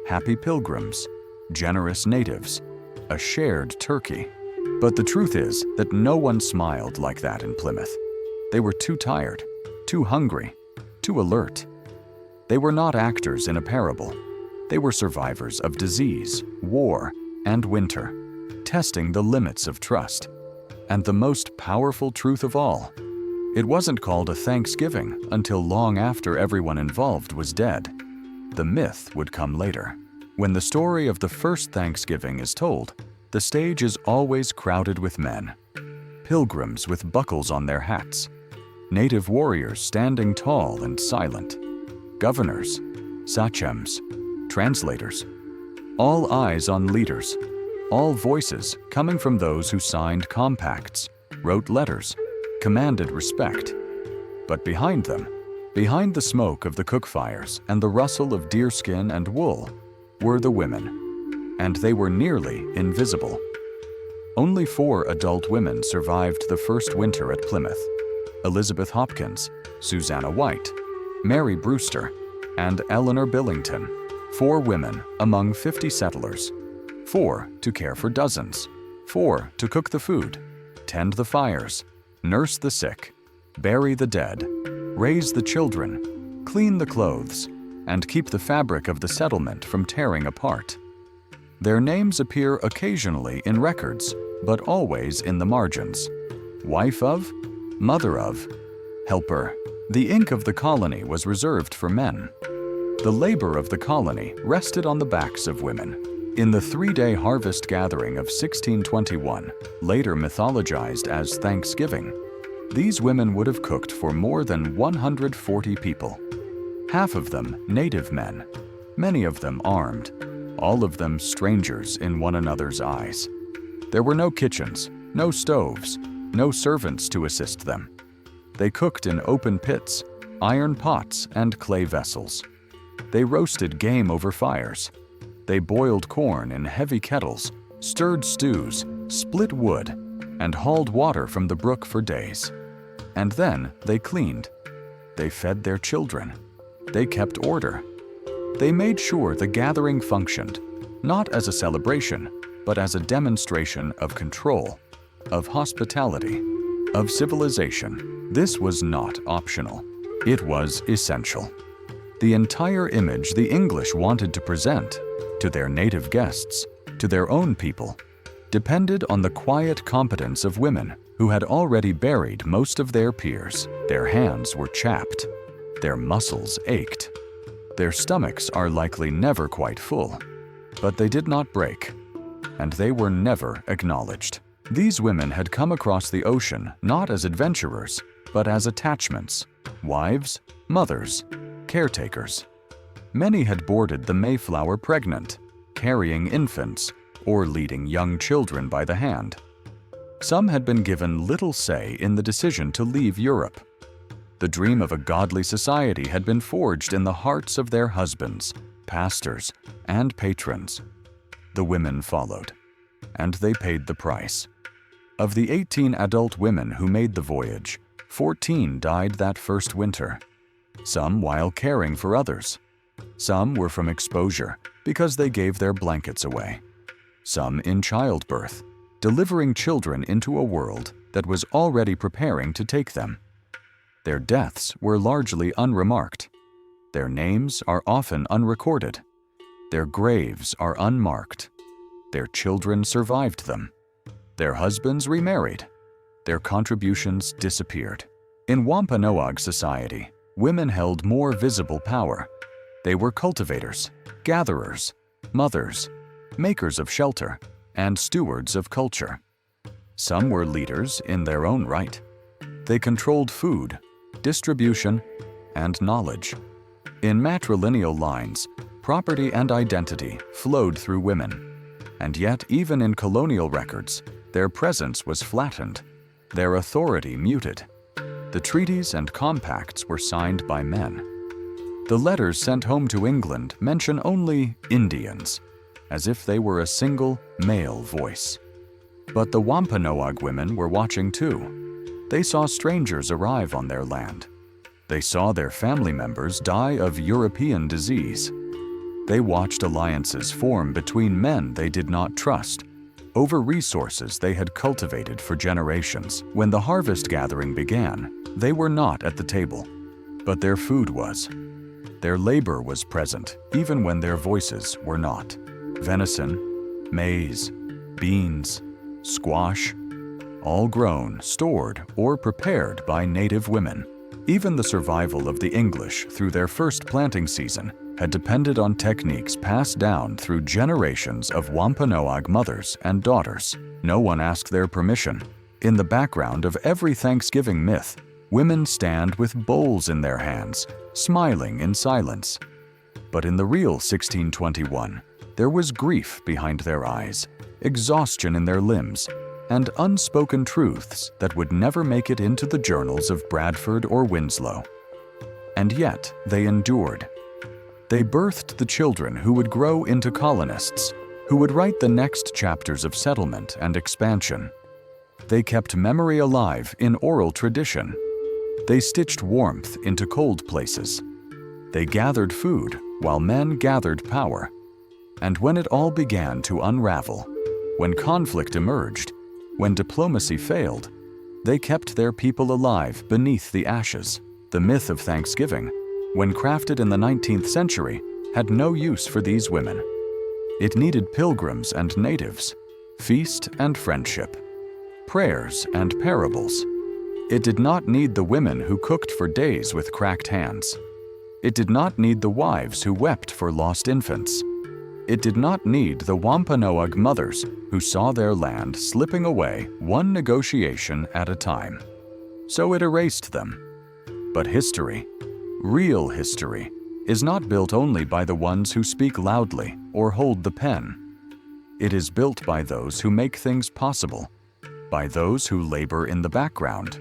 happy pilgrims, generous natives, a shared turkey. But the truth is that no one smiled like that in Plymouth. They were too tired, too hungry, too alert. They were not actors in a parable. They were survivors of disease, war, and winter, testing the limits of trust. And the most powerful truth of all, it wasn't called a Thanksgiving until long after everyone involved was dead. The myth would come later. When the story of the first Thanksgiving is told, the stage is always crowded with men. Pilgrims with buckles on their hats. Native warriors standing tall and silent. Governors, sachems, translators. All eyes on leaders. All voices coming from those who signed compacts, wrote letters, commanded respect. But behind them, behind the smoke of the cook fires and the rustle of deerskin and wool, were the women, and they were nearly invisible. Only 4 adult women survived the first winter at Plymouth: Elizabeth Hopkins, Susanna White, Mary Brewster, and Eleanor Billington. 4 women among 50 settlers. 4 to care for dozens. 4 to cook the food, tend the fires, nurse the sick, bury the dead, raise the children, clean the clothes, and keep the fabric of the settlement from tearing apart. Their names appear occasionally in records, but always in the margins. Wife of, mother of, helper. The ink of the colony was reserved for men. The labor of the colony rested on the backs of women. In the 3-day harvest gathering of 1621, later mythologized as Thanksgiving, these women would have cooked for more than 140 people. Half of them native men, many of them armed, all of them strangers in one another's eyes. There were no kitchens, no stoves, no servants to assist them. They cooked in open pits, iron pots, and clay vessels. They roasted game over fires. They boiled corn in heavy kettles, stirred stews, split wood, and hauled water from the brook for days. And then they cleaned. They fed their children. They kept order. They made sure the gathering functioned, not as a celebration, but as a demonstration of control, of hospitality, of civilization. This was not optional. It was essential. The entire image the English wanted to present to their native guests, to their own people, depended on the quiet competence of women who had already buried most of their peers. Their hands were chapped. Their muscles ached. Their stomachs are likely never quite full, but they did not break, and they were never acknowledged. These women had come across the ocean not as adventurers, but as attachments, wives, mothers, caretakers. Many had boarded the Mayflower pregnant, carrying infants, or leading young children by the hand. Some had been given little say in the decision to leave Europe. The dream of a godly society had been forged in the hearts of their husbands, pastors, and patrons. The women followed, and they paid the price. Of the 18 adult women who made the voyage, 14 died that first winter, some while caring for others. Some were from exposure because they gave their blankets away. Some in childbirth, delivering children into a world that was already preparing to take them. Their deaths were largely unremarked. Their names are often unrecorded. Their graves are unmarked. Their children survived them. Their husbands remarried. Their contributions disappeared. In Wampanoag society, women held more visible power. They were cultivators, gatherers, mothers, makers of shelter, and stewards of culture. Some were leaders in their own right. They controlled food, distribution, and knowledge. In matrilineal lines, property and identity flowed through women. And yet, even in colonial records, their presence was flattened, their authority muted. The treaties and compacts were signed by men. The letters sent home to England mention only Indians, as if they were a single male voice. But the Wampanoag women were watching too. They saw strangers arrive on their land. They saw their family members die of European disease. They watched alliances form between men they did not trust, over resources they had cultivated for generations. When the harvest gathering began, they were not at the table, but their food was. Their labor was present, even when their voices were not. Venison, maize, beans, squash, all grown, stored, or prepared by native women. Even the survival of the English through their first planting season had depended on techniques passed down through generations of Wampanoag mothers and daughters. No one asked their permission. In the background of every Thanksgiving myth, women stand with bowls in their hands, smiling in silence. But in the real 1621, there was grief behind their eyes, exhaustion in their limbs, and unspoken truths that would never make it into the journals of Bradford or Winslow. And yet, they endured. They birthed the children who would grow into colonists, who would write the next chapters of settlement and expansion. They kept memory alive in oral tradition. They stitched warmth into cold places. They gathered food while men gathered power. And when it all began to unravel, when conflict emerged, when diplomacy failed, they kept their people alive beneath the ashes. The myth of Thanksgiving, when crafted in the 19th century, had no use for these women. It needed pilgrims and natives, feast and friendship, prayers and parables. It did not need the women who cooked for days with cracked hands. It did not need the wives who wept for lost infants. It did not need the Wampanoag mothers who saw their land slipping away one negotiation at a time. So it erased them. But history, real history, is not built only by the ones who speak loudly or hold the pen. It is built by those who make things possible, by those who labor in the background,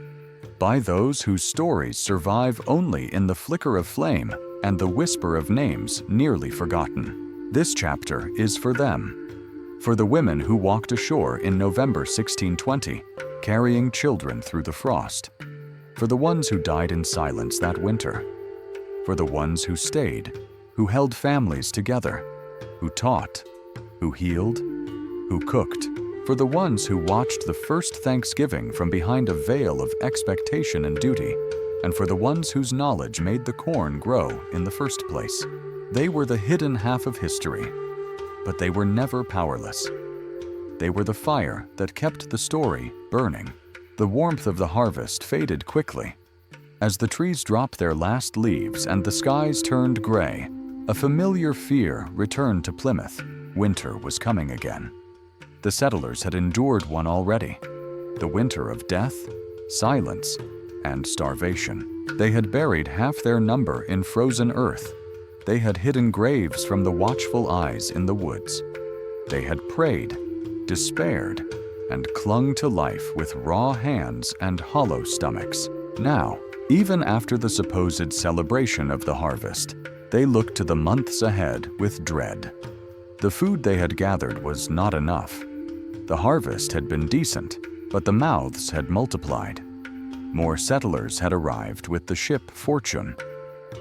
by those whose stories survive only in the flicker of flame and the whisper of names nearly forgotten. This chapter is for them, for the women who walked ashore in November 1620, carrying children through the frost, for the ones who died in silence that winter, for the ones who stayed, who held families together, who taught, who healed, who cooked, for the ones who watched the first Thanksgiving from behind a veil of expectation and duty, and for the ones whose knowledge made the corn grow in the first place. They were the hidden half of history, but they were never powerless. They were the fire that kept the story burning. The warmth of the harvest faded quickly. As the trees dropped their last leaves and the skies turned gray, a familiar fear returned to Plymouth. Winter was coming again. The settlers had endured one already, the winter of death, silence, and starvation. They had buried half their number in frozen earth. They had hidden graves from the watchful eyes in the woods. They had prayed, despaired, and clung to life with raw hands and hollow stomachs. Now, even after the supposed celebration of the harvest, They looked to the months ahead with dread. The food they had gathered was not enough. The harvest had been decent, but the mouths had multiplied. More settlers had arrived with the ship Fortune.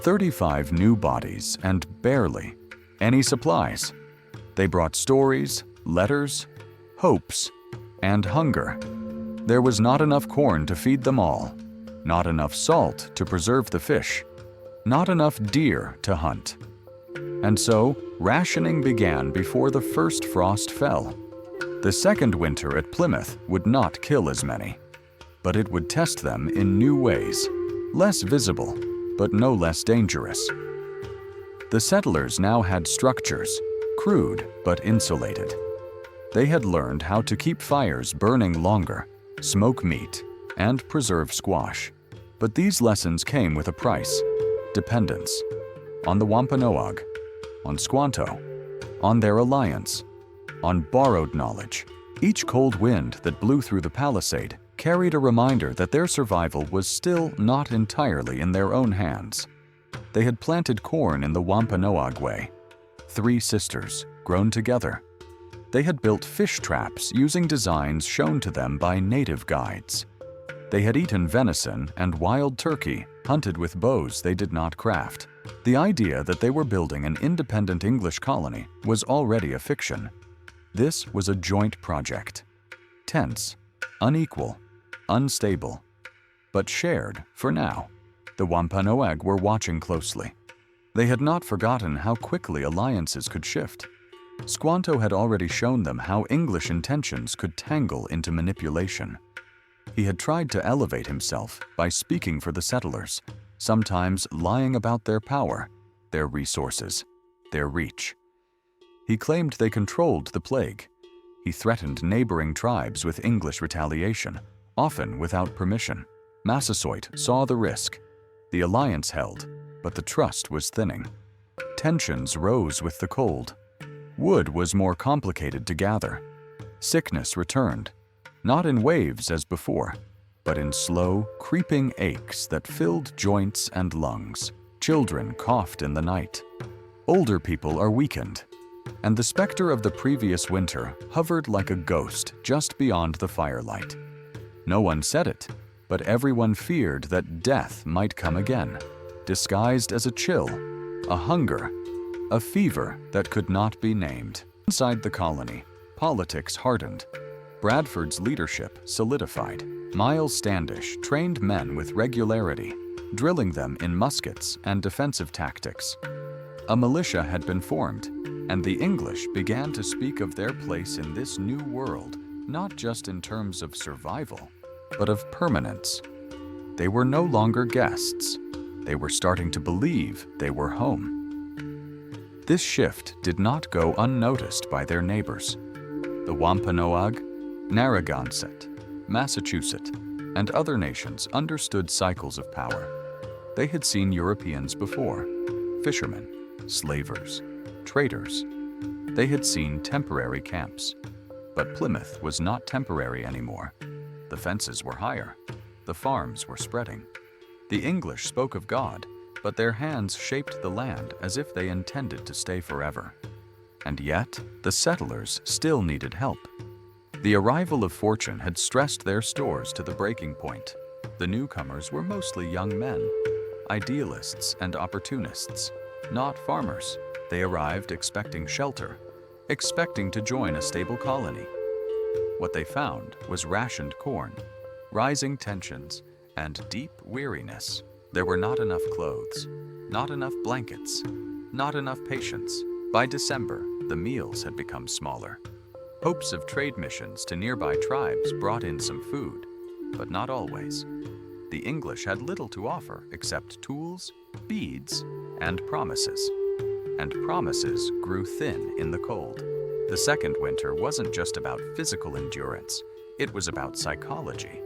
35 new bodies and barely any supplies. They brought stories, letters, hopes, and hunger. There was not enough corn to feed them all, not enough salt to preserve the fish, not enough deer to hunt. And so, rationing began before the first frost fell. The second winter at Plymouth would not kill as many, but it would test them in new ways, less visible, but no less dangerous. The settlers now had structures, crude but insulated. They had learned how to keep fires burning longer, smoke meat, and preserve squash. But these lessons came with a price: dependence on the Wampanoag, on Squanto, on their alliance, on borrowed knowledge. Each cold wind that blew through the palisade carried a reminder that their survival was still not entirely in their own hands. They had planted corn in the Wampanoag way. 3 sisters, grown together. They had built fish traps using designs shown to them by native guides. They had eaten venison and wild turkey, hunted with bows they did not craft. The idea that they were building an independent English colony was already a fiction. This was a joint project. Tense, unequal, unstable, but shared for now. The Wampanoag were watching closely. They had not forgotten how quickly alliances could shift. Squanto had already shown them how English intentions could tangle into manipulation. He had tried to elevate himself by speaking for the settlers, sometimes lying about their power, their resources, their reach. He claimed they controlled the plague. He threatened neighboring tribes with English retaliation, often without permission. Massasoit saw the risk. The alliance held, but the trust was thinning. Tensions rose with the cold. Wood was more complicated to gather. Sickness returned, not in waves as before, but in slow, creeping aches that filled joints and lungs. Children coughed in the night. Older people are weakened, and the specter of the previous winter hovered like a ghost just beyond the firelight. No one said it, but everyone feared that death might come again, disguised as a chill, a hunger, a fever that could not be named. Inside the colony, politics hardened. Bradford's leadership solidified. Miles Standish trained men with regularity, drilling them in muskets and defensive tactics. A militia had been formed, and the English began to speak of their place in this new world, not just in terms of survival, but of permanence. They were no longer guests. They were starting to believe they were home. This shift did not go unnoticed by their neighbors. The Wampanoag, Narragansett, Massasoit, and other nations understood cycles of power. They had seen Europeans before: fishermen, slavers, traders. They had seen temporary camps. But Plymouth was not temporary anymore. The fences were higher. The farms were spreading. The English spoke of God, but their hands shaped the land as if they intended to stay forever. And yet, the settlers still needed help. The arrival of Fortune had stressed their stores to the breaking point. The newcomers were mostly young men, idealists and opportunists, not farmers. They arrived expecting shelter, expecting to join a stable colony. What they found was rationed corn, rising tensions, and deep weariness. There were not enough clothes, not enough blankets, not enough patience. By December, the meals had become smaller. Hopes of trade missions to nearby tribes brought in some food, but not always. The English had little to offer except tools, beads, and promises. And promises grew thin in the cold. The second winter wasn't just about physical endurance, it was about psychology.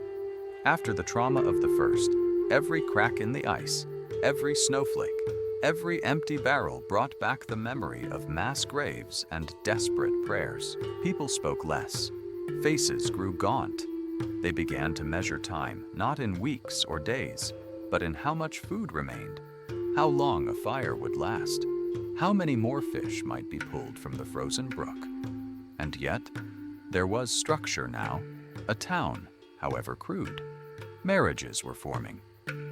After the trauma of the first, every crack in the ice, every snowflake, every empty barrel brought back the memory of mass graves and desperate prayers. People spoke less. Faces grew gaunt. They began to measure time, not in weeks or days, but in how much food remained, how long a fire would last, how many more fish might be pulled from the frozen brook. And yet, there was structure now, a town, however crude. Marriages were forming,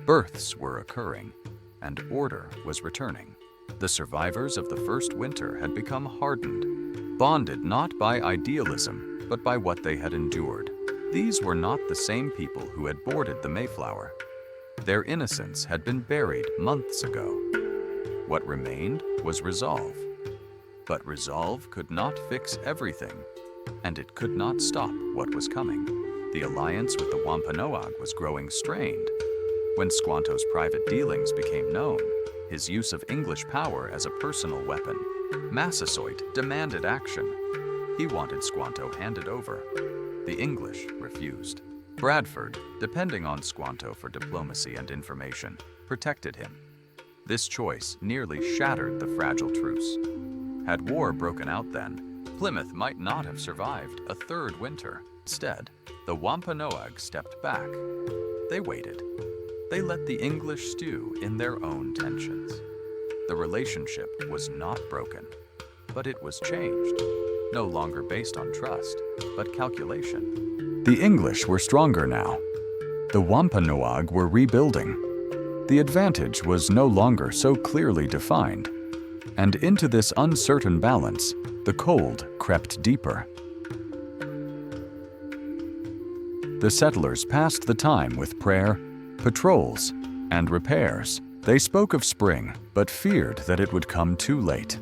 births were occurring, and order was returning. The survivors of the first winter had become hardened, bonded not by idealism, but by what they had endured. These were not the same people who had boarded the Mayflower. Their innocence had been buried months ago. What remained was resolve. But resolve could not fix everything, and it could not stop what was coming. The alliance with the Wampanoag was growing strained. When Squanto's private dealings became known, his use of English power as a personal weapon, Massasoit demanded action. He wanted Squanto handed over. The English refused. Bradford, depending on Squanto for diplomacy and information, protected him. This choice nearly shattered the fragile truce. Had war broken out then, Plymouth might not have survived a third winter. Instead, the Wampanoag stepped back. They waited. They let the English stew in their own tensions. The relationship was not broken, but it was changed, no longer based on trust, but calculation. The English were stronger now. The Wampanoag were rebuilding. The advantage was no longer so clearly defined, and into this uncertain balance, the cold crept deeper. The settlers passed the time with prayer, patrols, and repairs. They spoke of spring, but feared that it would come too late.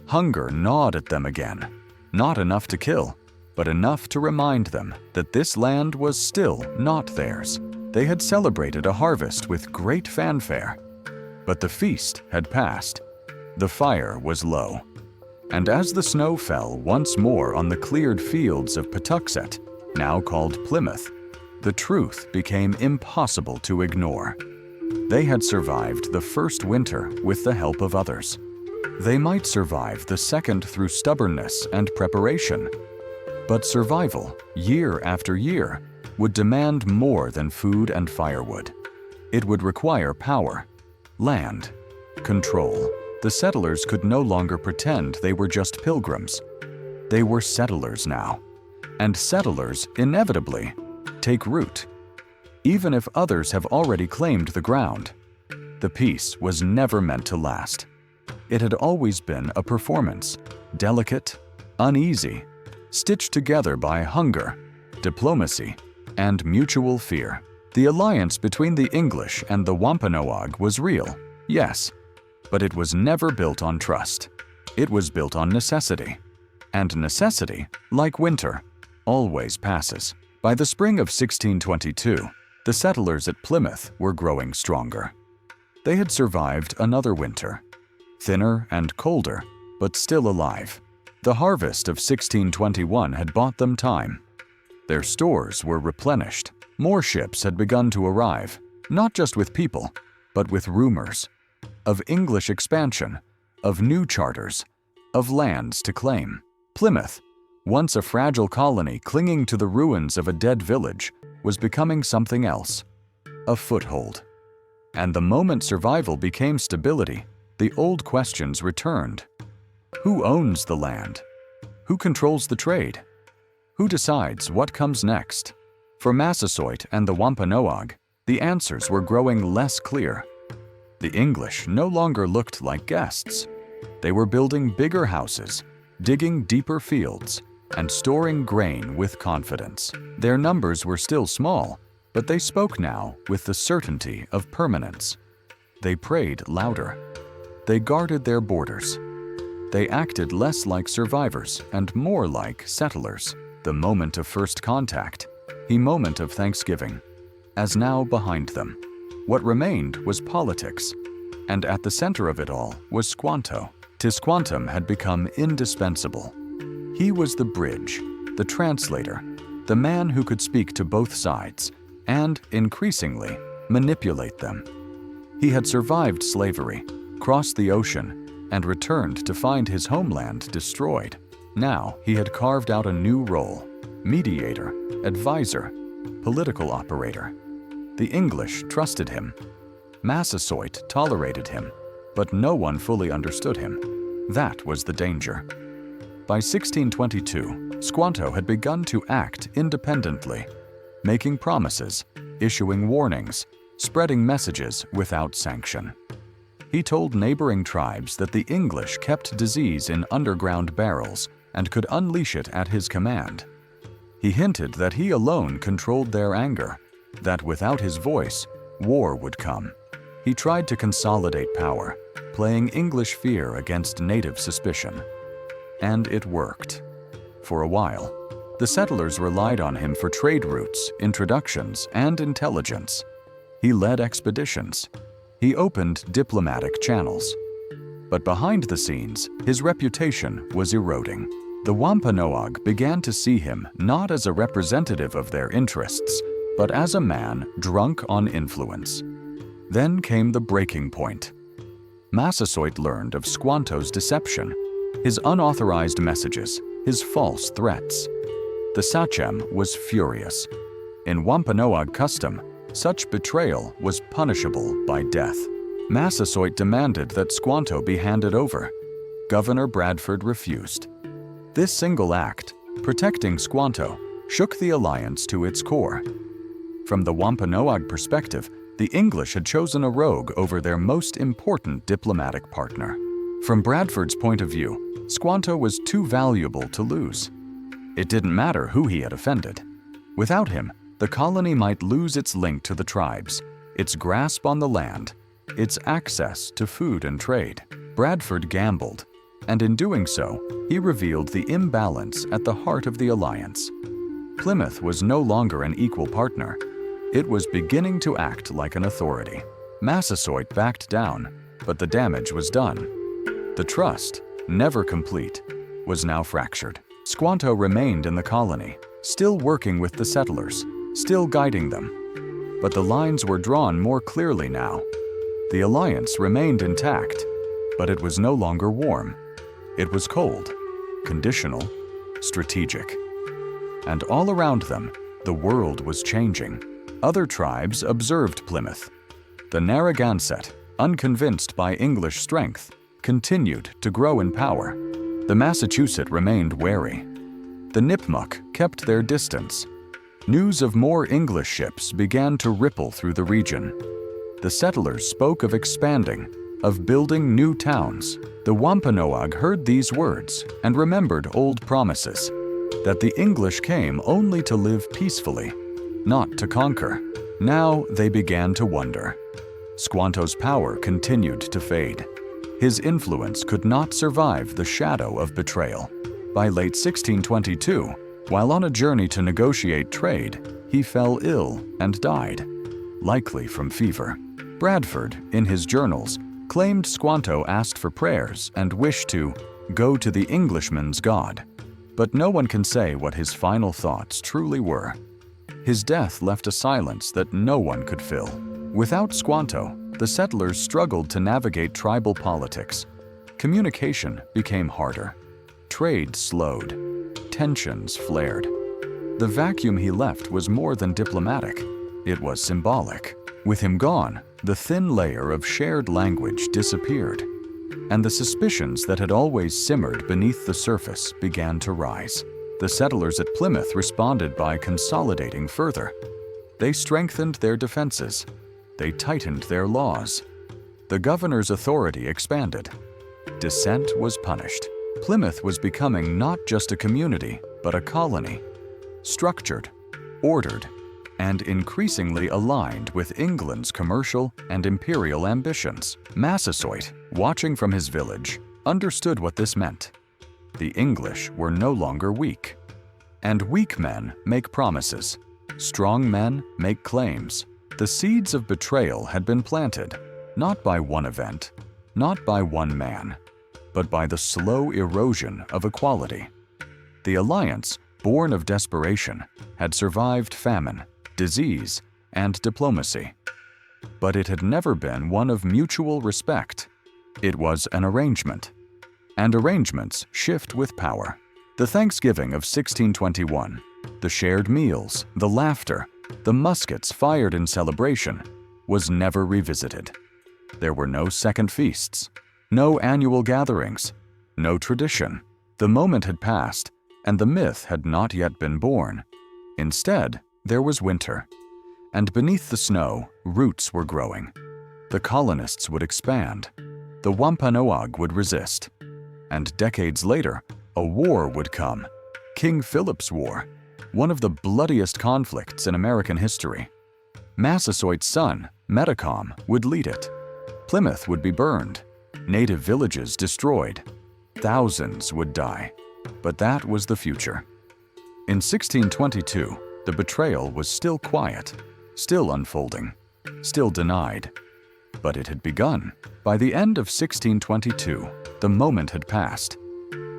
Hunger gnawed at them again, not enough to kill, but enough to remind them that this land was still not theirs. They had celebrated a harvest with great fanfare, but the feast had passed. The fire was low, and as the snow fell once more on the cleared fields of Patuxet, now called Plymouth, the truth became impossible to ignore. They had survived the first winter with the help of others. They might survive the second through stubbornness and preparation, but survival, year after year, would demand more than food and firewood. It would require power, land, control. The settlers could no longer pretend they were just pilgrims. They were settlers now, and settlers, inevitably, take root, even if others have already claimed the ground. The peace was never meant to last. It had always been a performance, delicate, uneasy, stitched together by hunger, diplomacy, and mutual fear. The alliance between the English and the Wampanoag was real, yes, but it was never built on trust. It was built on necessity, and necessity, like winter, always passes. By the spring of 1622, the settlers at Plymouth were growing stronger. They had survived another winter, thinner and colder, but still alive. The harvest of 1621 had bought them time. Their stores were replenished. More ships had begun to arrive, not just with people, but with rumors of English expansion, of new charters, of lands to claim. Plymouth, once a fragile colony clinging to the ruins of a dead village, was becoming something else, a foothold. And the moment survival became stability, the old questions returned. Who owns the land? Who controls the trade? Who decides what comes next? For Massasoit and the Wampanoag, the answers were growing less clear. The English no longer looked like guests. They were building bigger houses, digging deeper fields, and storing grain with confidence. Their numbers were still small, but they spoke now with the certainty of permanence. They prayed louder. They guarded their borders. They acted less like survivors and more like settlers. The moment of first contact, the moment of thanksgiving, as now behind them. What remained was politics, and at the center of it all was Squanto. Squantum had become indispensable. He was the bridge, the translator, the man who could speak to both sides and, increasingly, manipulate them. He had survived slavery, crossed the ocean, and returned to find his homeland destroyed. Now he had carved out a new role: mediator, advisor, political operator. The English trusted him. Massasoit tolerated him. but no one fully understood him. That was the danger. By 1622, Squanto had begun to act independently, making promises, issuing warnings, spreading messages without sanction. He told neighboring tribes that the English kept disease in underground barrels and could unleash it at his command. He hinted that he alone controlled their anger, that without his voice, war would come. He tried to consolidate power, playing English fear against native suspicion. And it worked. For a while, the settlers relied on him for trade routes, introductions, and intelligence. He led expeditions. He opened diplomatic channels. But behind the scenes, his reputation was eroding. The Wampanoag began to see him not as a representative of their interests, but as a man drunk on influence. Then came the breaking point. Massasoit learned of Squanto's deception, his unauthorized messages, his false threats. The Sachem was furious. In Wampanoag custom, such betrayal was punishable by death. Massasoit demanded that Squanto be handed over. Governor Bradford refused. This single act, protecting Squanto, shook the alliance to its core. From the Wampanoag perspective, the English had chosen a rogue over their most important diplomatic partner. From Bradford's point of view, Squanto was too valuable to lose. It didn't matter who he had offended. Without him, the colony might lose its link to the tribes, its grasp on the land, its access to food and trade. Bradford gambled, and in doing so, he revealed the imbalance at the heart of the alliance. Plymouth was no longer an equal partner. It was beginning to act like an authority. Massasoit backed down, but the damage was done. The trust, never complete, was now fractured. Squanto remained in the colony, still working with the settlers, still guiding them. But the lines were drawn more clearly now. The alliance remained intact, but it was no longer warm. It was cold, conditional, strategic. And all around them, the world was changing. Other tribes observed Plymouth. The Narragansett, unconvinced by English strength, continued to grow in power. The Massasoit remained wary. The Nipmuc kept their distance. News of more English ships began to ripple through the region. The settlers spoke of expanding, of building new towns. The Wampanoag heard these words and remembered old promises, that the English came only to live peacefully, not to conquer. Now they began to wonder. Squanto's power continued to fade. His influence could not survive the shadow of betrayal. By late 1622, while on a journey to negotiate trade, he fell ill and died, likely from fever. Bradford, in his journals, claimed Squanto asked for prayers and wished to go to the Englishman's God. But no one can say what his final thoughts truly were. His death left a silence that no one could fill. Without Squanto, the settlers struggled to navigate tribal politics. Communication became harder. Trade slowed. Tensions flared. The vacuum he left was more than diplomatic. It was symbolic. With him gone, the thin layer of shared language disappeared, and the suspicions that had always simmered beneath the surface began to rise. The settlers at Plymouth responded by consolidating further. They strengthened their defenses. They tightened their laws. The governor's authority expanded. Dissent was punished. Plymouth was becoming not just a community, but a colony, structured, ordered, and increasingly aligned with England's commercial and imperial ambitions. Massasoit, watching from his village, understood what this meant. The English were no longer weak. And weak men make promises. Strong men make claims. The seeds of betrayal had been planted, not by one event, not by one man, but by the slow erosion of equality. The alliance, born of desperation, had survived famine, disease, and diplomacy. But it had never been one of mutual respect. It was an arrangement. And arrangements shift with power. The Thanksgiving of 1621, the shared meals, the laughter, the muskets fired in celebration, was never revisited. There were no second feasts, no annual gatherings, no tradition. The moment had passed, and the myth had not yet been born. Instead, there was winter, and beneath the snow, roots were growing. The colonists would expand. The Wampanoag would resist. And decades later, a war would come. King Philip's War, one of the bloodiest conflicts in American history. Massasoit's son, Metacom, would lead it. Plymouth would be burned, native villages destroyed. Thousands would die. But that was the future. In 1622, the betrayal was still quiet, still unfolding, still denied. But it had begun. By the end of 1622, the moment had passed.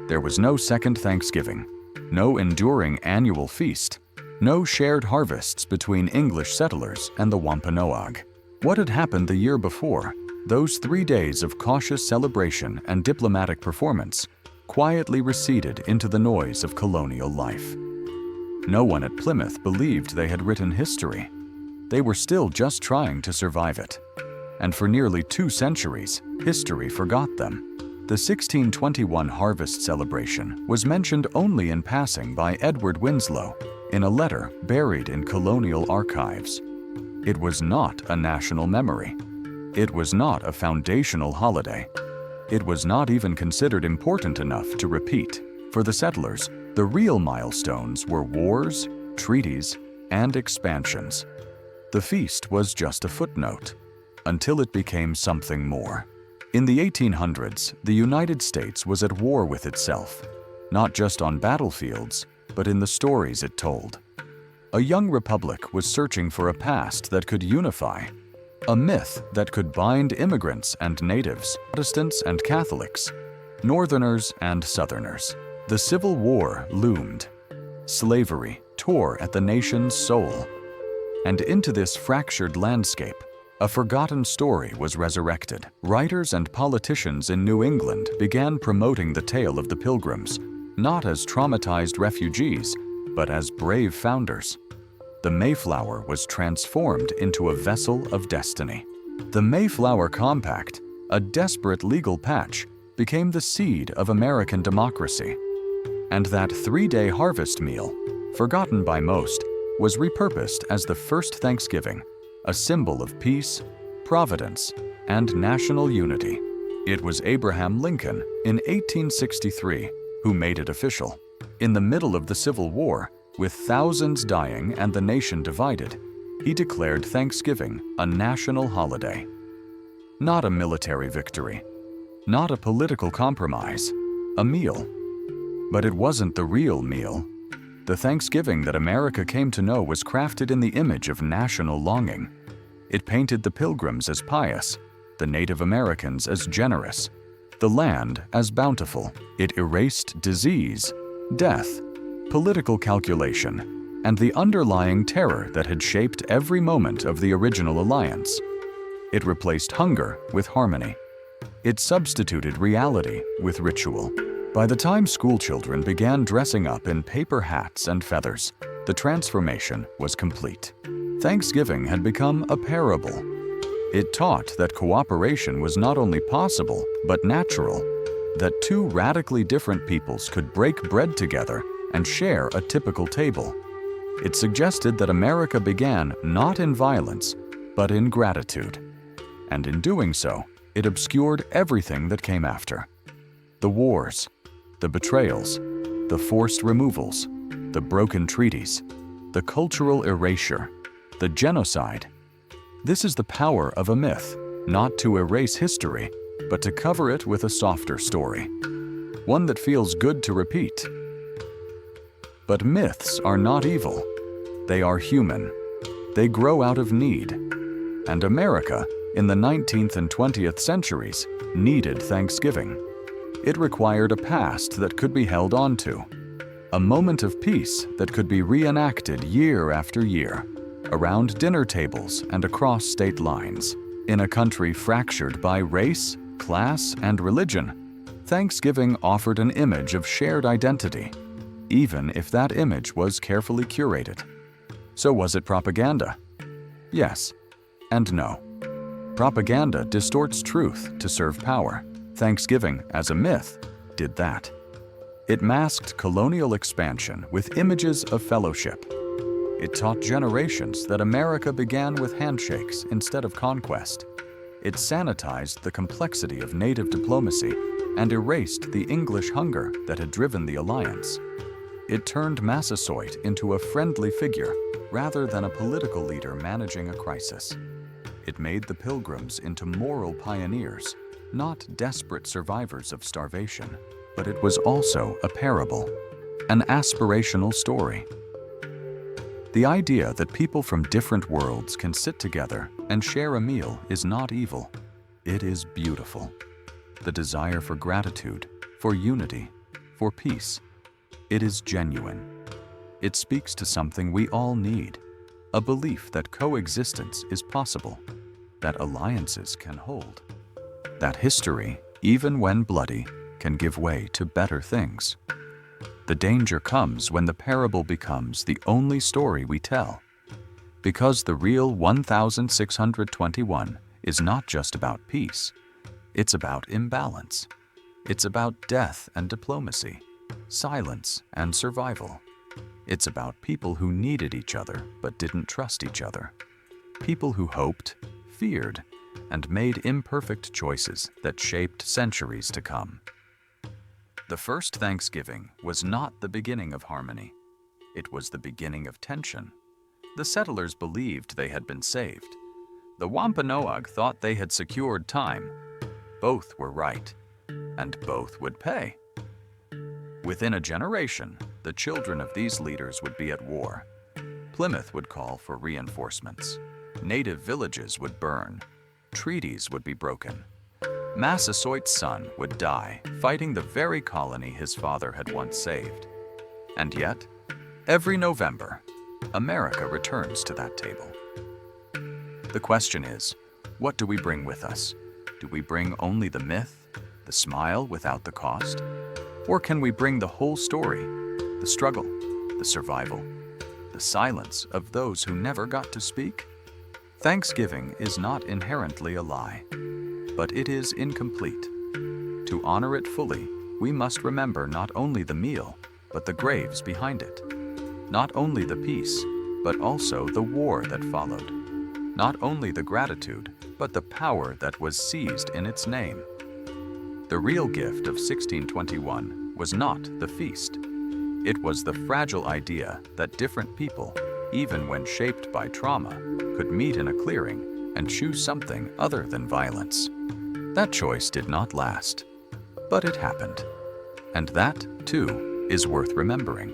There was no second Thanksgiving, no enduring annual feast, no shared harvests between English settlers and the Wampanoag. What had happened the year before, those 3 days of cautious celebration and diplomatic performance, quietly receded into the noise of colonial life. No one at Plymouth believed they had written history. They were still just trying to survive it. And for nearly 2 centuries, history forgot them. The 1621 harvest celebration was mentioned only in passing by Edward Winslow in a letter buried in colonial archives. It was not a national memory. It was not a foundational holiday. It was not even considered important enough to repeat. For the settlers, the real milestones were wars, treaties, and expansions. The feast was just a footnote, until it became something more. In the 1800s, the United States was at war with itself, not just on battlefields, but in the stories it told. A young republic was searching for a past that could unify, a myth that could bind immigrants and natives, Protestants and Catholics, Northerners and Southerners. The Civil War loomed. Slavery tore at the nation's soul. And into this fractured landscape, a forgotten story was resurrected. Writers and politicians in New England began promoting the tale of the Pilgrims, not as traumatized refugees, but as brave founders. The Mayflower was transformed into a vessel of destiny. The Mayflower Compact, a desperate legal patch, became the seed of American democracy. And that 3-day harvest meal, forgotten by most, was repurposed as the first Thanksgiving, a symbol of peace, providence, and national unity. It was Abraham Lincoln in 1863 who made it official. In the middle of the Civil War, with thousands dying and the nation divided, he declared Thanksgiving a national holiday. Not a military victory, not a political compromise, a meal. But it wasn't the real meal. The Thanksgiving that America came to know was crafted in the image of national longing. It painted the Pilgrims as pious, the Native Americans as generous, the land as bountiful. It erased disease, death, political calculation, and the underlying terror that had shaped every moment of the original alliance. It replaced hunger with harmony. It substituted reality with ritual. By the time schoolchildren began dressing up in paper hats and feathers, the transformation was complete. Thanksgiving had become a parable. It taught that cooperation was not only possible, but natural, that 2 radically different peoples could break bread together and share a typical table. It suggested that America began not in violence, but in gratitude. And in doing so, it obscured everything that came after. The wars, the betrayals, the forced removals, the broken treaties, the cultural erasure, the genocide. This is the power of a myth, not to erase history, but to cover it with a softer story, one that feels good to repeat. But myths are not evil. They are human. They grow out of need. And America, in the 19th and 20th centuries, needed Thanksgiving. It required a past that could be held onto, a moment of peace that could be reenacted year after year, around dinner tables and across state lines. In a country fractured by race, class, and religion, Thanksgiving offered an image of shared identity, even if that image was carefully curated. So was it propaganda? Yes and no. Propaganda distorts truth to serve power. Thanksgiving, as a myth, did that. It masked colonial expansion with images of fellowship. It taught generations that America began with handshakes instead of conquest. It sanitized the complexity of native diplomacy and erased the English hunger that had driven the alliance. It turned Massasoit into a friendly figure rather than a political leader managing a crisis. It made the Pilgrims into moral pioneers, not desperate survivors of starvation. But it was also a parable, an aspirational story. The idea that people from different worlds can sit together and share a meal is not evil. It is beautiful. The desire for gratitude, for unity, for peace. It is genuine. It speaks to something we all need, a belief that coexistence is possible, that alliances can hold, that history, even when bloody, can give way to better things. The danger comes when the parable becomes the only story we tell. Because the real 1621 is not just about peace, it's about imbalance. It's about death and diplomacy, silence and survival. It's about people who needed each other but didn't trust each other. People who hoped, feared, and made imperfect choices that shaped centuries to come. The first Thanksgiving was not the beginning of harmony. It was the beginning of tension. The settlers believed they had been saved. The Wampanoag thought they had secured time. Both were right, and both would pay. Within a generation, the children of these leaders would be at war. Plymouth would call for reinforcements. Native villages would burn. Treaties would be broken. Massasoit's son would die fighting the very colony his father had once saved. And yet, every November, America returns to that table. The question is, what do we bring with us? Do we bring only the myth, the smile without the cost? Or can we bring the whole story, the struggle, the survival, the silence of those who never got to speak? Thanksgiving is not inherently a lie, but it is incomplete. To honor it fully, we must remember not only the meal, but the graves behind it. Not only the peace, but also the war that followed. Not only the gratitude, but the power that was seized in its name. The real gift of 1621 was not the feast. It was the fragile idea that different people, even when shaped by trauma, could meet in a clearing and choose something other than violence. That choice did not last, but it happened. And that, too, is worth remembering.